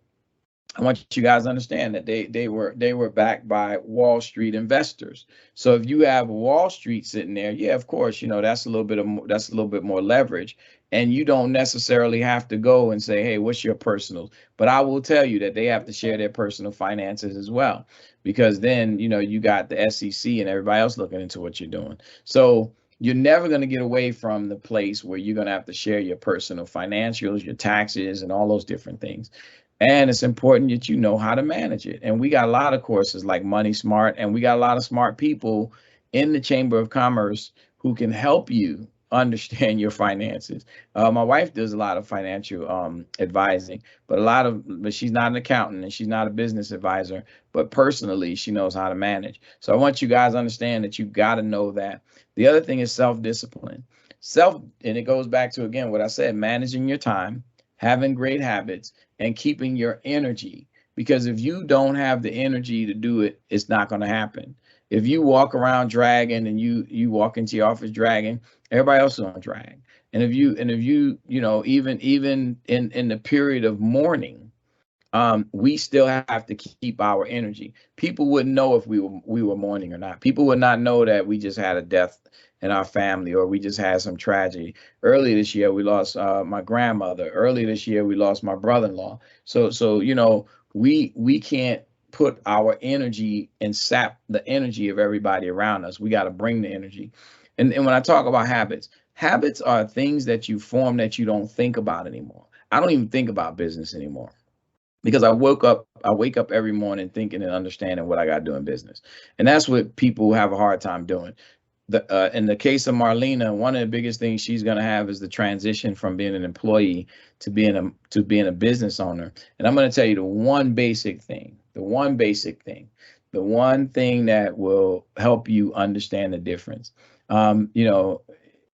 I want you guys to understand that they were backed by Wall Street investors. So if you have Wall Street sitting there, yeah, of course, you know, that's a little bit more leverage, and you don't necessarily have to go and say, hey, what's your personal? But I will tell you that they have to share their personal finances as well, because then, you know, you got the SEC and everybody else looking into what you're doing. So you're never going to get away from the place where you're going to have to share your personal financials, your taxes, and all those different things. And it's important that you know how to manage it. And we got a lot of courses like Money Smart, and we got a lot of smart people in the Chamber of Commerce who can help you understand your finances. My wife does a lot of financial advising, but she's not an accountant and she's not a business advisor, but personally, she knows how to manage. So I want you guys to understand that you got to know that. The other thing is self-discipline. And it goes back to, again, what I said, managing your time, having great habits, and keeping your energy. Because if you don't have the energy to do it, it's not going to happen. If you walk around dragging and you walk into your office dragging, everybody else is on drag. And if you you know, even in the period of mourning, we still have to keep our energy. People wouldn't know if we were mourning or not. People would not know that we just had a death in our family, or we just had some tragedy. Earlier this year, we lost my grandmother. Earlier this year, we lost my brother-in-law. So you know, we can't put our energy and sap the energy of everybody around us. We got to bring the energy. And when I talk about habits are things that you form that you don't think about anymore. I don't even think about business anymore, because I wake up every morning thinking and understanding what I got to do in business. And that's what people have a hard time doing. In the case of Marlena, one of the biggest things she's going to have is the transition from being an employee to being a business owner. And I'm going to tell you the one thing that will help you understand the difference. You know,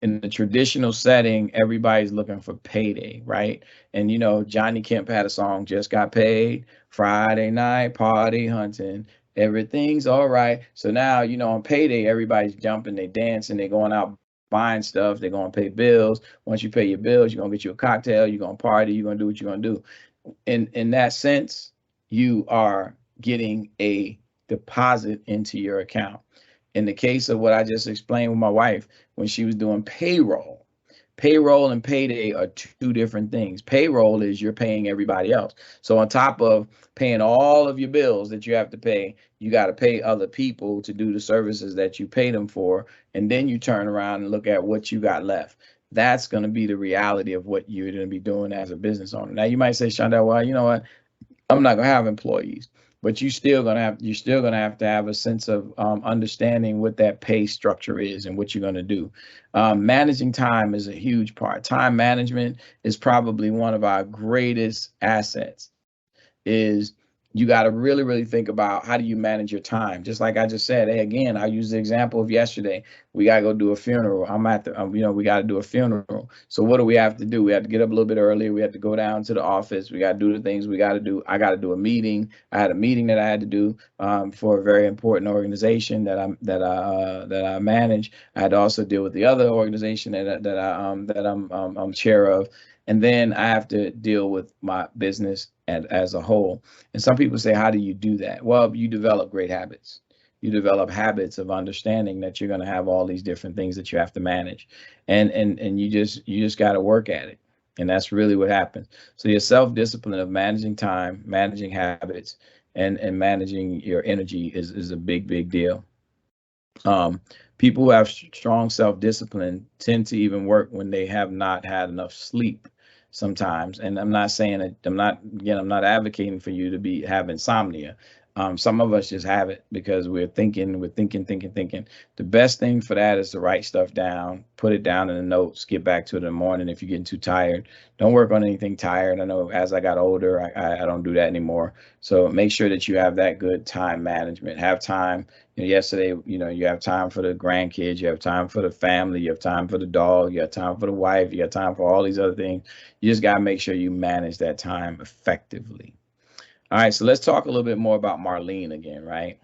in the traditional setting, everybody's looking for payday, right? And, you know, Johnny Kemp had a song, Just Got Paid, Friday night, party hunting, everything's all right. So now, you know, on payday, everybody's jumping, they dancing, they're going out buying stuff, they're going to pay bills. Once you pay your bills, you're going to get you a cocktail, you're going to party, you're going to do what you're going to do. In that sense, you are getting a deposit into your account. In the case of what I just explained with my wife, when she was doing payroll and payday are two different things. Payroll is you're paying everybody else. So on top of paying all of your bills that you have to pay, you got to pay other people to do the services that you pay them for. And then you turn around and look at what you got left. That's going to be the reality of what you're going to be doing as a business owner. Now, you might say, Shaundell, well, you know what? I'm not going to have employees. But you're still gonna have to have a sense of understanding what that pay structure is and what you're gonna do. Managing time is a huge part. Time management is probably one of our greatest assets. You got to really, really think about how do you manage your time. Just like I just said, hey, again, I use the example of yesterday. We got to go do a funeral. We got to do a funeral. So what do we have to do? We have to get up a little bit earlier. We have to go down to the office. We got to do the things we got to do. I got to do a meeting. I had a meeting that I had to do for a very important organization that I manage. I had to also deal with the other organization that I'm chair of. And then I have to deal with my business as a whole. And some people say, how do you do that? Well, you develop great habits. You develop habits of understanding that you're going to have all these different things that you have to manage. And you just got to work at it. And that's really what happens. So your self-discipline of managing time, managing habits, and managing your energy is a big, big deal. People who have strong self-discipline tend to even work when they have not had enough sleep sometimes. And I'm not saying that I'm not advocating for you to have insomnia. Some of us just have it because we're thinking. The best thing for that is to write stuff down, put it down in the notes, get back to it in the morning. If you're getting too tired, don't work on anything tired. I know as I got older, I don't do that anymore. So make sure that you have that good time management. Have time. Yesterday, you have time for the grandkids, you have time for the family, you have time for the dog, you have time for the wife, you have time for all these other things. You just got to make sure you manage that time effectively. All right, so let's talk a little bit more about Marlene again, right?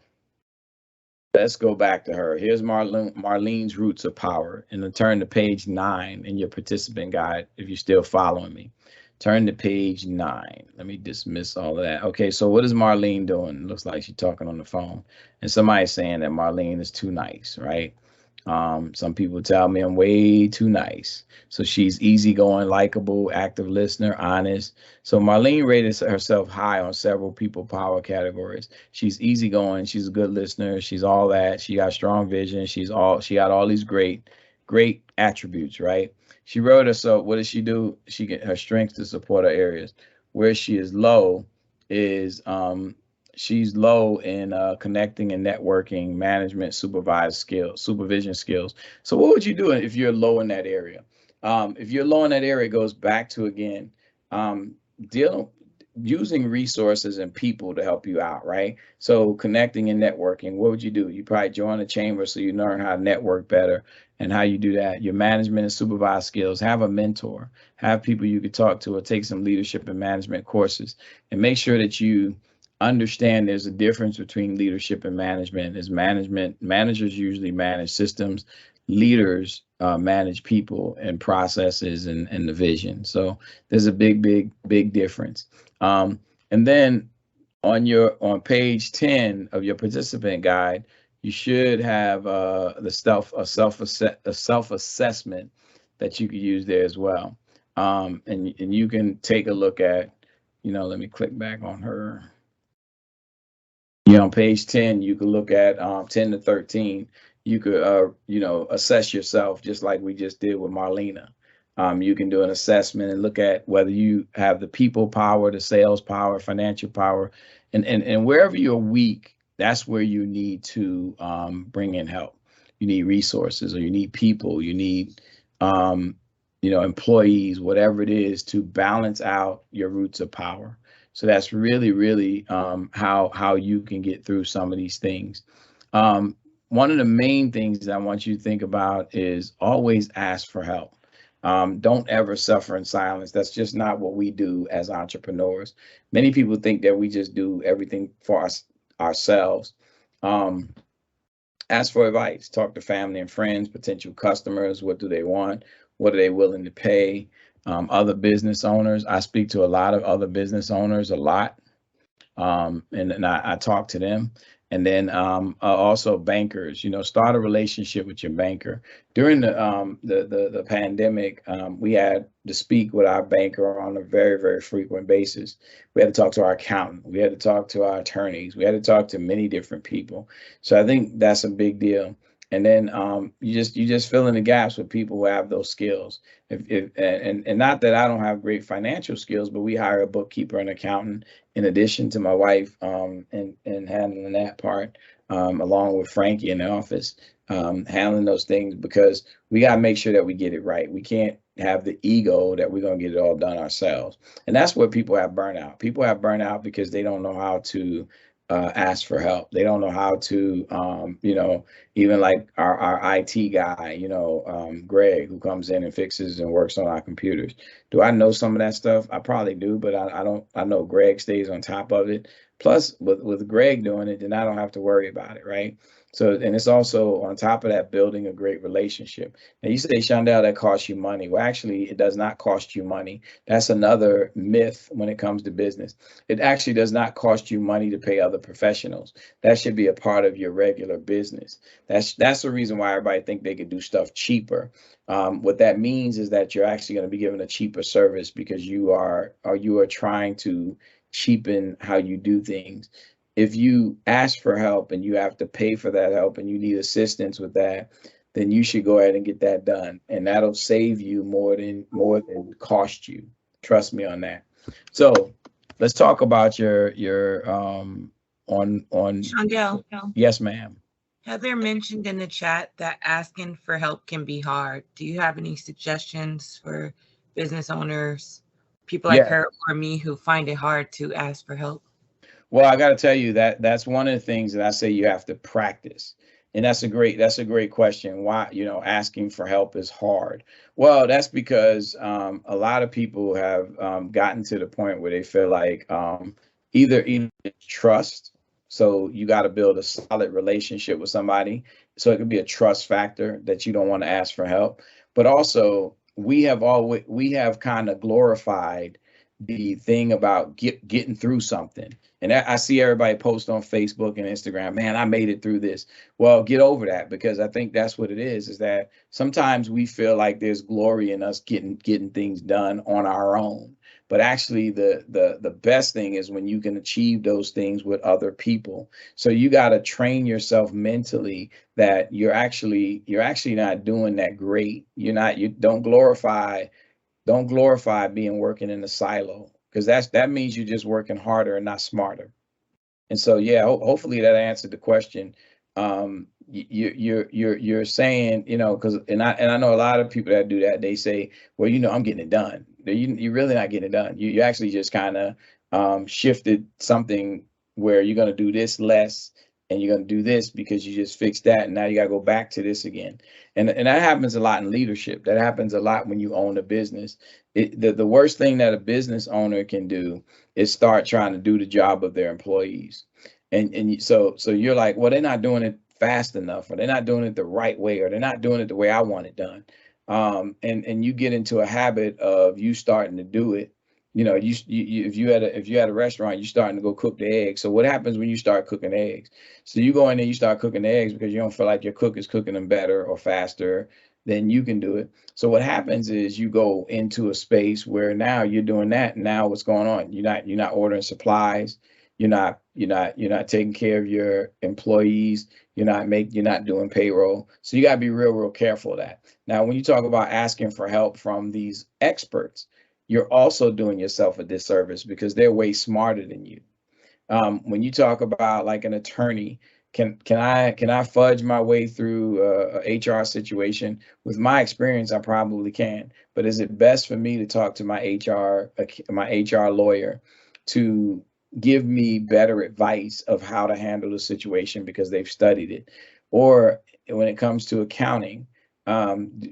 Let's go back to her. Here's Marlene's roots of power. And then turn to page 9 in your participant guide if you're still following me. Turn to page 9. Let me dismiss all of that. Okay, so what is Marlene doing? Looks like she's talking on the phone. And somebody's saying that Marlene is too nice, right? Some people tell me I'm way too nice. So she's easygoing, likable, active listener, honest. So Marlene rated herself high on several people power categories. She's easygoing. She's a good listener. She's all that. She got strong vision. She got all these great attributes, right? She wrote herself. What does she do? She get her strengths to support her areas. Where she is low is she's low in connecting and networking, management, supervision skills. So what would you do if you're low in that area? If you're low in that area, it goes back to, again, using resources and people to help you out, right? So connecting and networking, what would you do? You probably join a chamber so you learn how to network better and how you do that. Your management and supervised skills, have a mentor, have people you could talk to, or take some leadership and management courses, and make sure that you understand there's a difference between leadership and management. Managers usually manage systems, leaders manage people and processes and the vision. So there's a big difference. And then on page 10 of your participant guide, you should have a self-assessment that you could use there as well. And you can take a look at, let me click back on her. On page 10, you could look at 10 to 13. You could, assess yourself just like we just did with Marlena. You can do an assessment and look at whether you have the people power, the sales power, financial power, and wherever you're weak, that's where you need to bring in help. You need resources, or you need people, you need, employees, whatever it is, to balance out your roots of power. So that's really how you can get through some of these things. One of the main things that I want you to think about is always ask for help. Don't ever suffer in silence. That's just not what we do as entrepreneurs. Many people think that we just do everything for ourselves. Ask for advice. Talk to family and friends, potential customers. What do they want? What are they willing to pay? Other business owners. I speak to a lot of other business owners a lot, and I talk to them. And then also bankers. Start a relationship with your banker. During the pandemic, we had to speak with our banker on a very frequent basis. We had to talk to our accountant. We had to talk to our attorneys. We had to talk to many different people. So I think that's a big deal. And then you just fill in the gaps with people who have those skills. And not that I don't have great financial skills, but we hire a bookkeeper and accountant in addition to my wife and handling that part, along with Frankie in the office, handling those things, because we got to make sure that we get it right. We can't have the ego that we're going to get it all done ourselves. And that's where people have burnout. People have burnout because they don't know how to ask for help. They don't know how to, even like our IT guy, Greg, who comes in and fixes and works on our computers. Do I know some of that stuff? I probably do, but I don't. I know Greg stays on top of it. Plus, with Greg doing it, then I don't have to worry about it, right? So, and it's also on top of that, building a great relationship. Now you say, Shaundell, that costs you money. Well, actually, it does not cost you money. That's another myth when it comes to business. It actually does not cost you money to pay other professionals. That should be a part of your regular business. That's the reason why everybody think they could do stuff cheaper. What that means is that you're actually going to be given a cheaper service because you are trying to cheapen how you do things. If you ask for help and you have to pay for that help and you need assistance with that, then you should go ahead and get that done. And that'll save you more than cost you. Trust me on that. So let's talk about your Shaundell, Yes, ma'am. Heather mentioned in the chat that asking for help can be hard. Do you have any suggestions for business owners, people like her or me who find it hard to ask for help? Well, I got to tell you that that's one of the things that I say you have to practice. And that's a great question. Why, asking for help is hard. Well, that's because a lot of people have gotten to the point where they feel like either trust. So you got to build a solid relationship with somebody. So it could be a trust factor that you don't want to ask for help. But also we have kind of glorified the thing about getting through something. And I see everybody post on Facebook and Instagram, man, I made it through this. Well, get over that, because I think that's what it is that sometimes we feel like there's glory in us getting things done on our own. But actually the best thing is when you can achieve those things with other people. So you got to train yourself mentally that you're actually not doing that great. You don't glorify being working in a silo, because that means you're just working harder and not smarter. And so, yeah, hopefully that answered the question. You're saying, because and I know a lot of people that do that. They say, well, I'm getting it done. You're really not getting it done. You actually just kind of shifted something where you're going to do this less and you're going to do this because you just fixed that, and now you got to go back to this again. And that happens a lot in leadership. That happens a lot when you own a business. The worst thing that a business owner can do is start trying to do the job of their employees. And so you're like, well, they're not doing it fast enough, or they're not doing it the right way, or they're not doing it the way I want it done. And you get into a habit of you starting to do it. If you had a restaurant, you're starting to go cook the eggs. So what happens when you start cooking eggs? So you go in there, you start cooking the eggs because you don't feel like your cook is cooking them better or faster than you can do it. So what happens is you go into a space where now you're doing that. And now what's going on? You're not ordering supplies. You're not taking care of your employees. You're not doing payroll. So you got to be real careful of that. Now, when you talk about asking for help from these experts, you're also doing yourself a disservice because they're way smarter than you. When you talk about like an attorney, can I fudge my way through a HR situation? With my experience, I probably can. But is it best for me to talk to my HR lawyer to give me better advice of how to handle the situation because they've studied it? Or when it comes to accounting,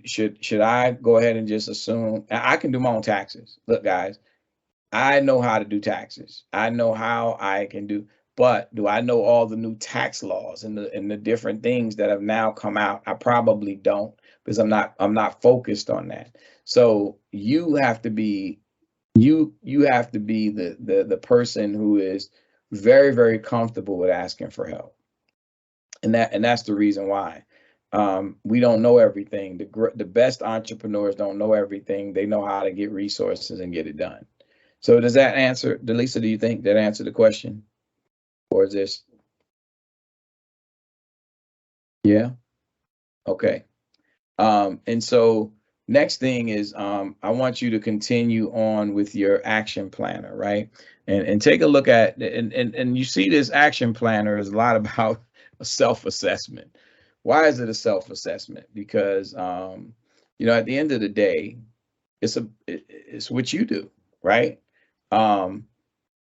should I go ahead and just assume I can do my own taxes? Look, guys, I know how to do taxes. I know how I can do, but do I know all the new tax laws and the different things that have now come out? I probably don't, because I'm not focused on that. So you have to be the person who is very comfortable with asking for help. And that's the reason why. We don't know everything. The best entrepreneurs don't know everything. They know how to get resources and get it done. So does that answer, Delisa, do you think that answered the question? Or is this? Yeah. Okay. And so next thing is I want you to continue on with your action planner, right? And take a look at and you see this action planner is a lot about a self-assessment. Why is it a self-assessment? Because at the end of the day, it's what you do, right?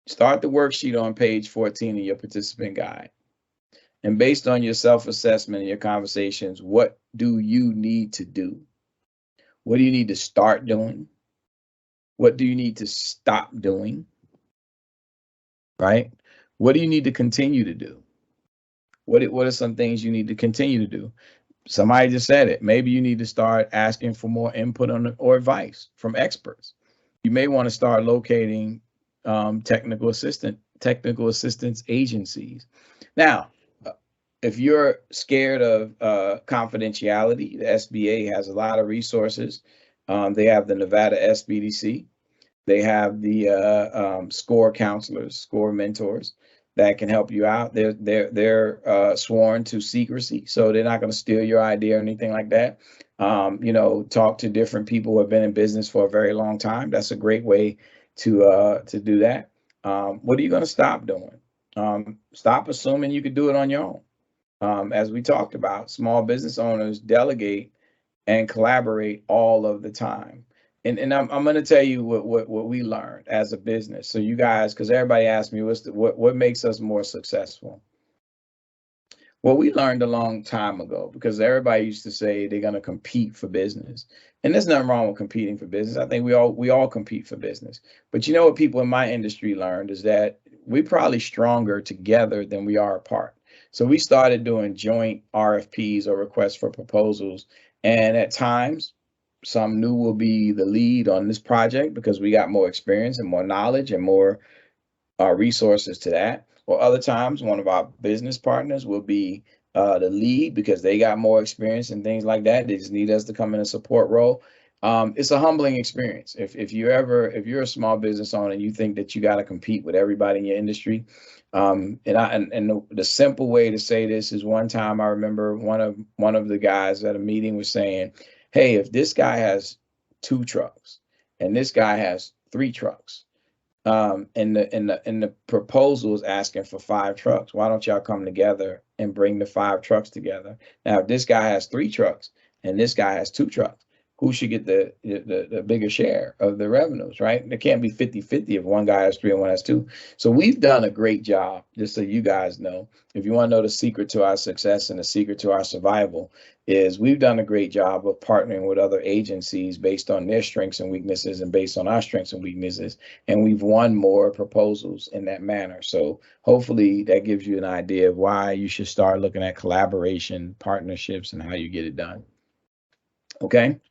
Start the worksheet on page 14 of your participant guide. And based on your self-assessment and your conversations, what do you need to do? What do you need to start doing? What do you need to stop doing? Right? What do you need to continue to do? What are some things you need to continue to do? Somebody just said it. Maybe you need to start asking for more input or advice from experts. You may want to start locating technical assistance agencies. Now, if you're scared of confidentiality, the SBA has a lot of resources. They have the Nevada SBDC. They have the SCORE counselors, SCORE mentors that can help you out. They're sworn to secrecy, so they're not going to steal your idea or anything like that. Talk to different people who have been in business for a very long time. That's a great way to do that. What are you going to stop doing? Stop assuming you could do it on your own. As we talked about, small business owners delegate and collaborate all of the time. And I'm going to tell you what we learned as a business. So you guys, because everybody asked me what makes us more successful. Well, we learned a long time ago, because everybody used to say they're going to compete for business. And there's nothing wrong with competing for business. I think we all compete for business. But you know what people in my industry learned is that we're probably stronger together than we are apart. So we started doing joint RFPs, or requests for proposals. And at times, Sumnu will be the lead on this project because we got more experience and more knowledge and more resources to that. Or other times, one of our business partners will be the lead because they got more experience and things like that. They just need us to come in a support role. It's a humbling experience. If you're a small business owner and you think that you got to compete with everybody in your industry, and the simple way to say this is, one time I remember one of the guys at a meeting was saying, "Hey, if this guy has 2 trucks and this guy has 3 trucks, and the proposal is asking for 5 trucks. Why don't y'all come together and bring the 5 trucks together? Now, if this guy has 3 trucks and this guy has 2 trucks, who should get the bigger share of the revenues, right? It can't be 50-50 if one guy has 3 and one has 2. So we've done a great job, just so you guys know. If you want to know the secret to our success and the secret to our survival, is we've done a great job of partnering with other agencies based on their strengths and weaknesses and based on our strengths and weaknesses. And we've won more proposals in that manner. So hopefully that gives you an idea of why you should start looking at collaboration, partnerships, and how you get it done. Okay.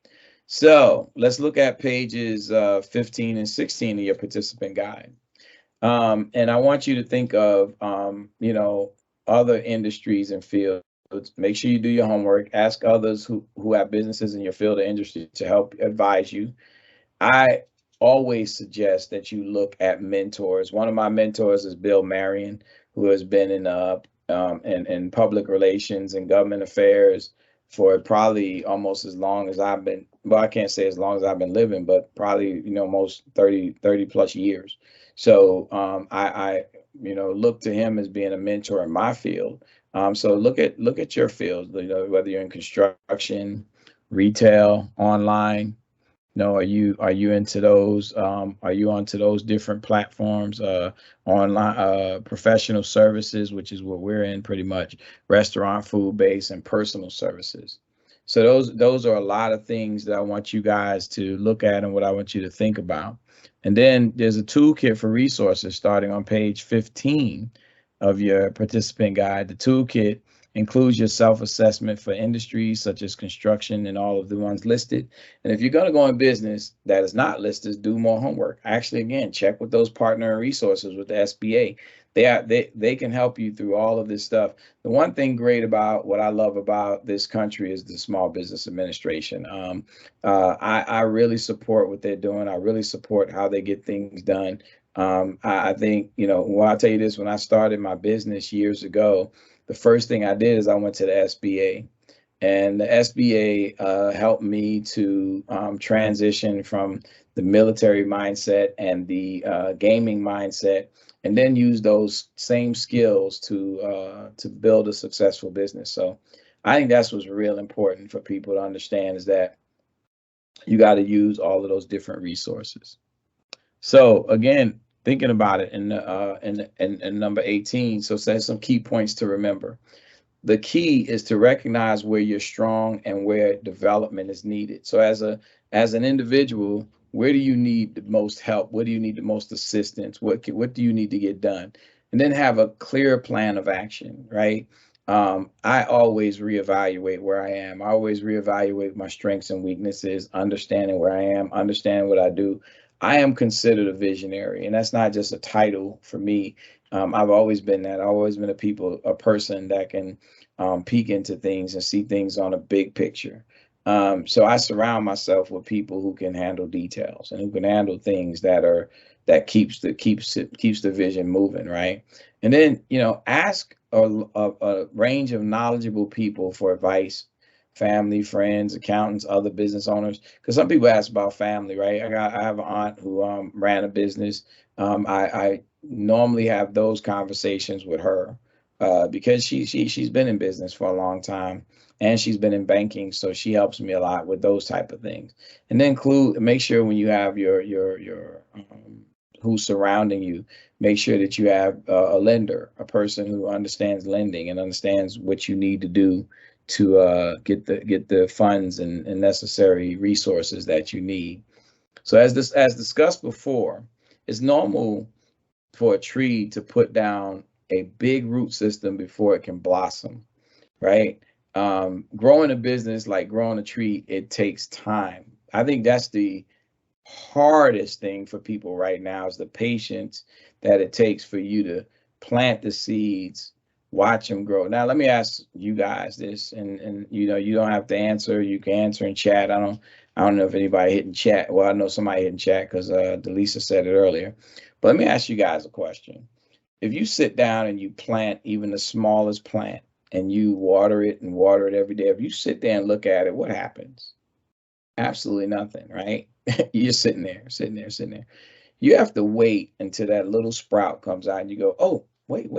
So let's look at pages 15 and 16 of your participant guide. And I want you to think of, other industries and fields. Make sure you do your homework. Ask others who have businesses in your field or industry to help advise you. I always suggest that you look at mentors. One of my mentors is Bill Marion, who has been in public relations and government affairs for probably almost as long as I've been. Well, I can't say as long as I've been living, but probably, most 30 plus years. So I look to him as being a mentor in my field. So look at your field, whether you're in construction, retail, online. Are you into those? Are you onto those different platforms? Online, professional services, which is what we're in pretty much, restaurant, food based, and personal services. So those are a lot of things that I want you guys to look at and what I want you to think about. And then there's a toolkit for resources starting on page 15 of your participant guide. The toolkit includes your self-assessment for industries such as construction and all of the ones listed. And if you're going to go in business that is not listed, do more homework. Actually, again, check with those partner resources with the SBA. They can help you through all of this stuff. The one thing great about what I love about this country is the Small Business Administration. I really support what they're doing. I really support how they get things done. I think, well, I'll tell you this, when I started my business years ago, the first thing I did is I went to the SBA, and the SBA helped me to transition from the military mindset and the gaming mindset, and then use those same skills to build a successful business. So I think that's what's real important for people to understand, is that you got to use all of those different resources. So again, thinking about it in number 18, so there's some key points to remember. The key is to recognize where you're strong and where development is needed. So as an individual, where do you need the most help? Where do you need the most assistance? What do you need to get done? And then have a clear plan of action, right? I always reevaluate where I am. I always reevaluate my strengths and weaknesses, understanding where I am, understanding what I do. I am considered a visionary, and that's not just a title for me. I've always been that. I've always been a person that can peek into things and see things on a big picture. So I surround myself with people who can handle details and who can handle things that keeps the vision moving, right? And then ask a range of knowledgeable people for advice. Family, friends, accountants, other business owners. Because some people ask about family, right? I have an aunt who ran a business. I normally have those conversations with her because she's been in business for a long time, and she's been in banking, so she helps me a lot with those type of things. And then make sure when you have your who's surrounding you, make sure that you have a lender, a person who understands lending and understands what you need to do to get the funds and necessary resources that you need. So as discussed before, it's normal for a tree to put down a big root system before it can blossom, right? Growing a business, like growing a tree, it takes time. I think that's the hardest thing for people right now, is the patience that it takes for you to plant the seeds, watch them grow. Now, let me ask you guys this, and you know, you don't have to answer. You can answer in chat. I don't know if anybody hit in chat. Well, I know somebody hit in chat because Delisa said it earlier. But let me ask you guys a question. If you sit down and you plant even the smallest plant and you water it every day, if you sit there and look at it, what happens? Absolutely nothing, right? You're sitting there. You have to wait until that little sprout comes out and you go, oh, wait.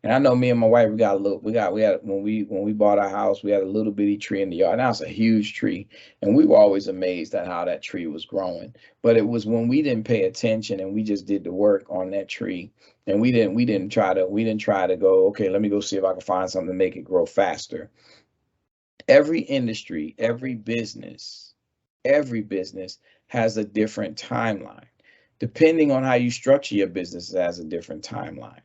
And I know me and my wife, we had when we bought our house, we had a little bitty tree in the yard. Now it's a huge tree. And we were always amazed at how that tree was growing. But it was when we didn't pay attention and we just did the work on that tree. And we didn't try to go, okay, let me go see if I can find something to make it grow faster. Every industry, every business has a different timeline. Depending on how you structure your business, it has a different timeline.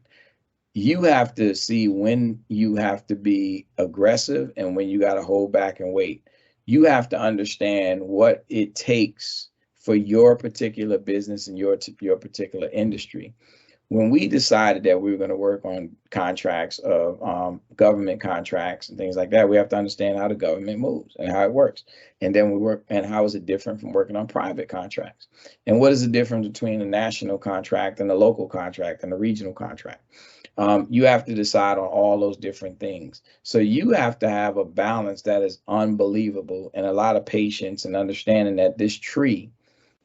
You have to see when you have to be aggressive and when you got to hold back and wait. You have to understand what it takes for your particular business and your particular industry. When we decided that we were going to work on contracts of government contracts and things like that, we have to understand how the government moves and how it works. And then we work, and how is it different from working on private contracts? And what is the difference between a national contract and a local contract and a regional contract? You have to decide on all those different things. So you have to have a balance that is unbelievable, and a lot of patience and understanding that this tree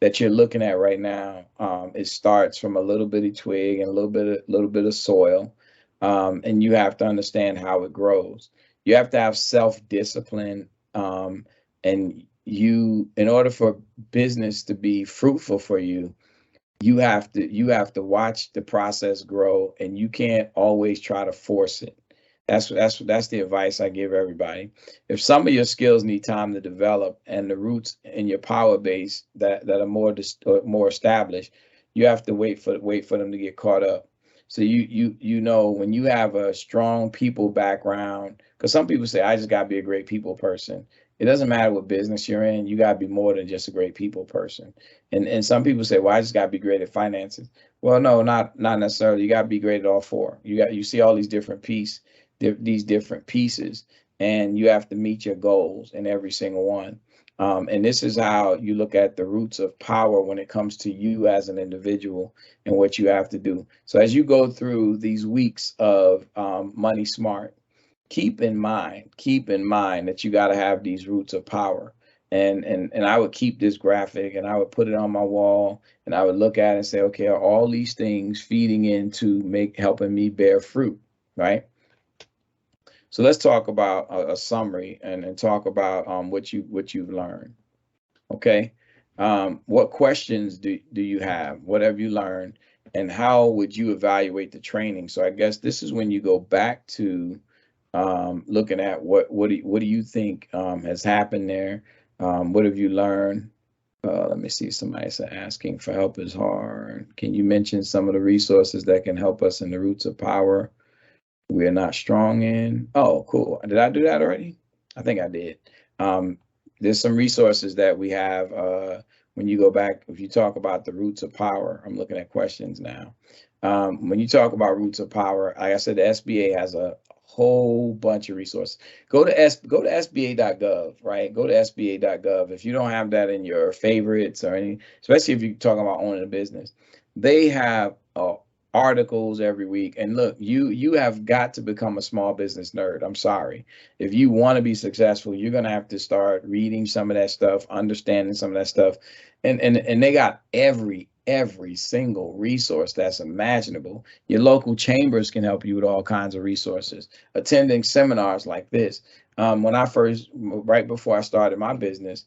that you're looking at right now, it starts from a little bitty twig and a little bit of soil, and you have to understand how it grows. You have to have self-discipline, and in order for business to be fruitful for you, you have to watch the process grow, and you can't always try to force it. That's the advice I give everybody. If some of your skills need time to develop and the roots in your power base that are more established, you have to wait for them to get caught up. So you know, when you have a strong people background, because some people say, I just got to be a great people person. It doesn't matter what business you're in. You got to be more than just a great people person. And some people say, well, I just got to be great at finances. Well, no, not necessarily. You got to be great at all four. You see all these different pieces, and you have to meet your goals in every single one. And this is how you look at the roots of power when it comes to you as an individual and what you have to do. So as you go through these weeks of Money Smart, keep in mind that you got to have these roots of power. And I would keep this graphic and I would put it on my wall, and I would look at it and say, okay, are all these things feeding into helping me bear fruit, right? So let's talk about a summary and talk about what you've learned. Okay, what questions do you have? What have you learned, and how would you evaluate the training? So I guess this is when you go back to looking at what do you think has happened there? What have you learned? Let me see. Somebody's asking for help is hard. Can you mention some of the resources that can help us in the roots of power we are not strong in? Oh, cool. Did I do that already? I think I did. There's some resources that we have when you go back. If you talk about the roots of power, I'm looking at questions now. When you talk about roots of power, like I said, the SBA has a whole bunch of resources. Go to SBA.gov, right? Go to SBA.gov. If you don't have that in your favorites or any, especially if you're talking about owning a business, they have articles every week. And look, you have got to become a small business nerd. I'm sorry. If you want to be successful, you're going to have to start reading some of that stuff, understanding some of that stuff. And they got every single resource that's imaginable. Your local chambers can help you with all kinds of resources. Attending seminars like this. When I first, right before I started my business,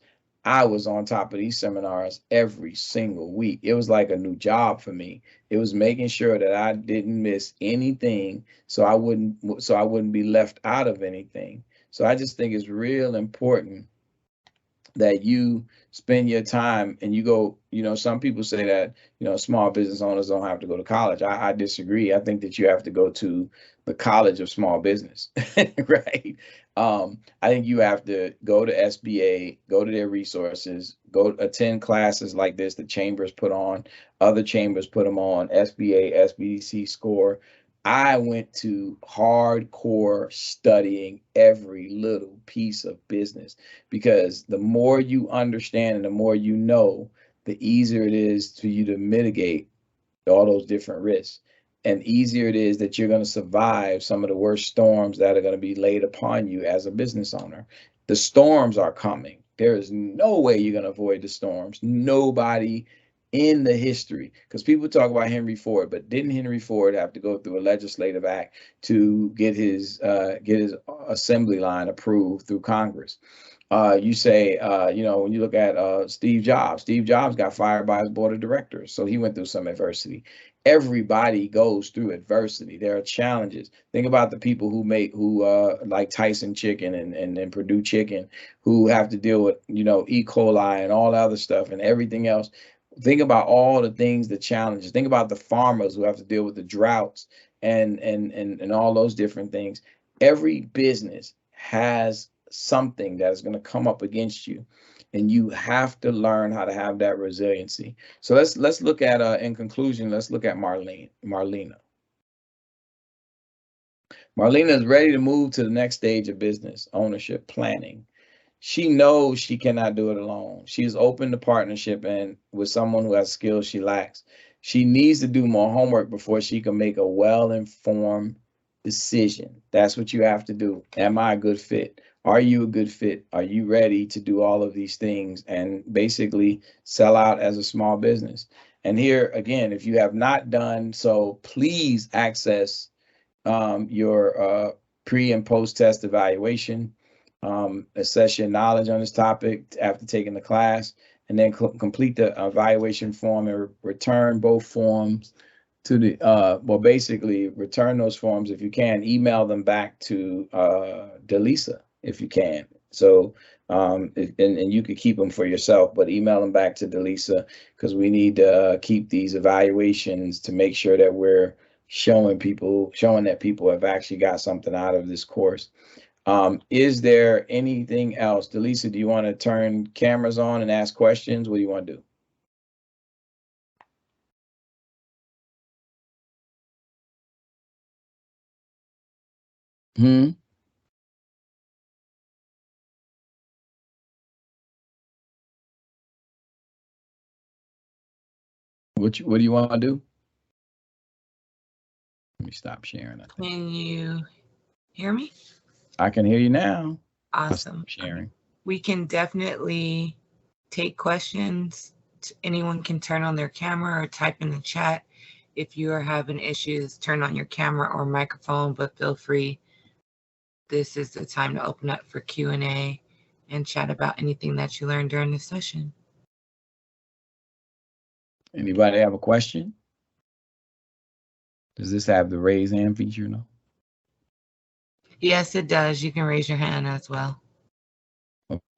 I was on top of these seminars every single week. It was like a new job for me. It was making sure that I didn't miss anything, so I wouldn't be left out of anything. So I just think it's real important that you spend your time and you go, some people say that, small business owners don't have to go to college. I disagree. I think that you have to go to the College of Small Business, right? I think you have to go to SBA, go to their resources, go attend classes like this, the chambers put on, other chambers put them on, SBA, SBDC SCORE. I went to hardcore studying every little piece of business, because the more you understand and the more you know, the easier it is for you to mitigate all those different risks. And easier it is that you're going to survive some of the worst storms that are going to be laid upon you as a business owner. The storms are coming. There is no way you're going to avoid the storms. Nobody in the history, because people talk about Henry Ford, but didn't Henry Ford have to go through a legislative act to get his assembly line approved through Congress? You say, when you look at Steve Jobs got fired by his board of directors, so he went through some adversity. Everybody goes through adversity. There are challenges. Think about the people who like Tyson Chicken and Purdue Chicken, who have to deal with, E. coli and all the other stuff and everything else. Think about all the things, the challenges. Think about the farmers who have to deal with the droughts and all those different things. Every business has something that is going to come up against you, and you have to learn how to have that resiliency. So let's look at in conclusion, let's look at Marlena. Marlena is ready to move to the next stage of business ownership planning. She knows she cannot do it alone. She is open to partnership and with someone who has skills she lacks. She needs to do more homework before she can make a well-informed decision. That's what you have to do. Am I a good fit? Are you a good fit? Are you ready to do all of these things and basically sell out as a small business? And here again, if you have not done so, please access your pre and post test evaluation. Assess your knowledge on this topic after taking the class, and then complete the evaluation form and return both forms to the, basically return those forms if you can. Email them back to Delisa if you can. So, and you could keep them for yourself, but email them back to Delisa, because we need to keep these evaluations to make sure that we're showing that people have actually got something out of this course. Is there anything else? Delisa, do you want to turn cameras on and ask questions? What do you want to do? What do you want to do? Let me stop sharing. Can you hear me? I can hear you now. Awesome. Sharing. We can definitely take questions. Anyone can turn on their camera or type in the chat. If you are having issues, turn on your camera or microphone, but feel free. This is the time to open up for Q&A and chat about anything that you learned during the session. Anybody have a question? Does this have the raise hand feature? No. Yes, it does. You can raise your hand as well.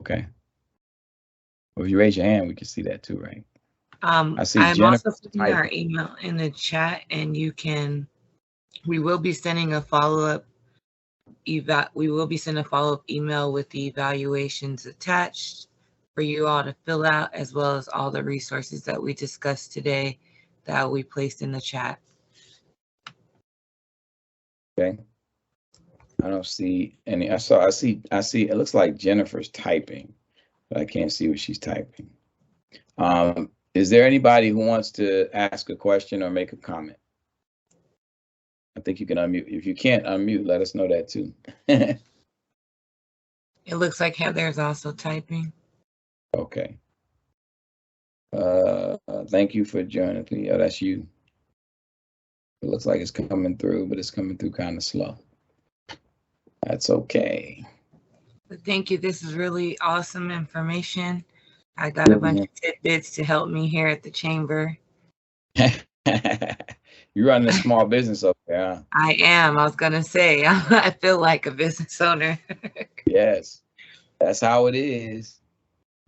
Okay. Well, if you raise your hand, we can see that too, right? I see I'm Jennifer also putting our email in the chat, and we will be sending a follow-up email with the evaluations attached for you all to fill out, as well as all the resources that we discussed today that we placed in the chat. Okay. I don't see any. I see. It looks like Jennifer's typing, but I can't see what she's typing. Is there anybody who wants to ask a question or make a comment? I think you can unmute. If you can't unmute, let us know that too. It looks like Heather's also typing. Okay. Thank you for joining, please. Oh, that's you. It looks like it's coming through, but it's coming through kind of slow. That's okay. But thank you. This is really awesome information. I got a bunch of tidbits to help me here at the chamber. You're running a small business up there, huh? I am. I was going to say, I feel like a business owner. Yes, that's how it is.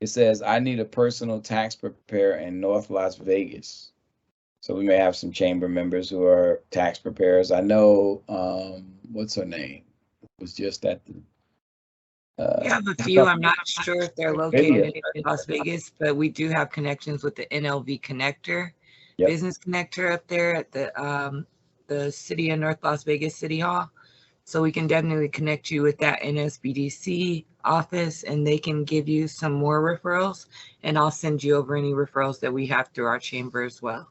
It says, I need a personal tax preparer in North Las Vegas. So we may have some chamber members who are tax preparers. I know, what's her name? It was just at the. We have a few. I'm not sure if they're located in Las Vegas, but we do have connections with the NLV Connector, Business Connector up there at the city of North Las Vegas City Hall. So we can definitely connect you with that NSBDC office, and they can give you some more referrals, and I'll send you over any referrals that we have through our chamber as well.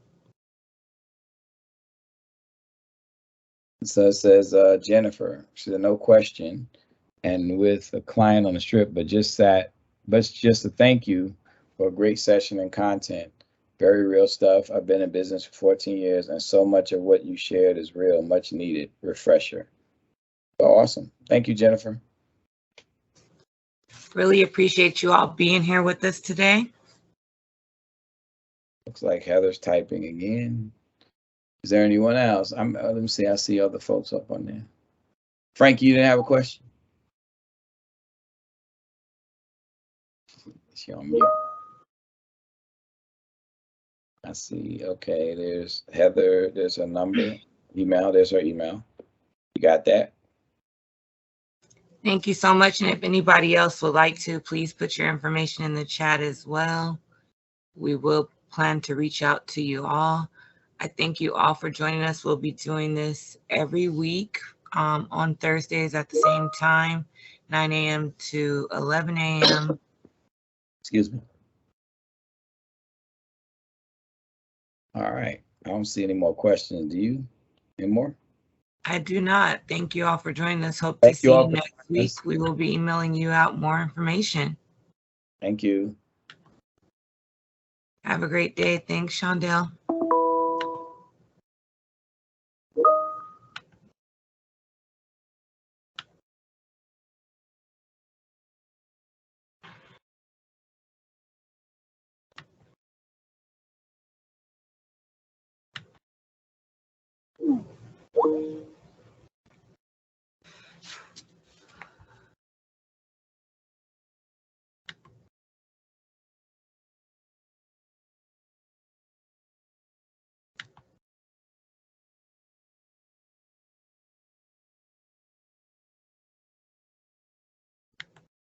So it says, Jennifer, she said, no question. And with a client on the strip, but just a thank you for a great session and content. Very real stuff. I've been in business for 14 years, and so much of what you shared is real, much needed refresher. Awesome. Thank you, Jennifer. Really appreciate you all being here with us today. Looks like Heather's typing again. Is there anyone else? Let me see. I see other folks up on there. Frankie, you didn't have a question? She on mute. I see. Okay, there's Heather. There's her number. Email. There's her email. You got that? Thank you so much. And if anybody else would like to, please put your information in the chat as well. We will plan to reach out to you all. I thank you all for joining us. We'll be doing this every week on Thursdays at the same time, 9 a.m. to 11 a.m. Excuse me. All right. I don't see any more questions. Do you? Any more? I do not. Thank you all for joining us. Hope to see you next week. We will be emailing you out more information. Thank you. Have a great day. Thanks, Shaundell.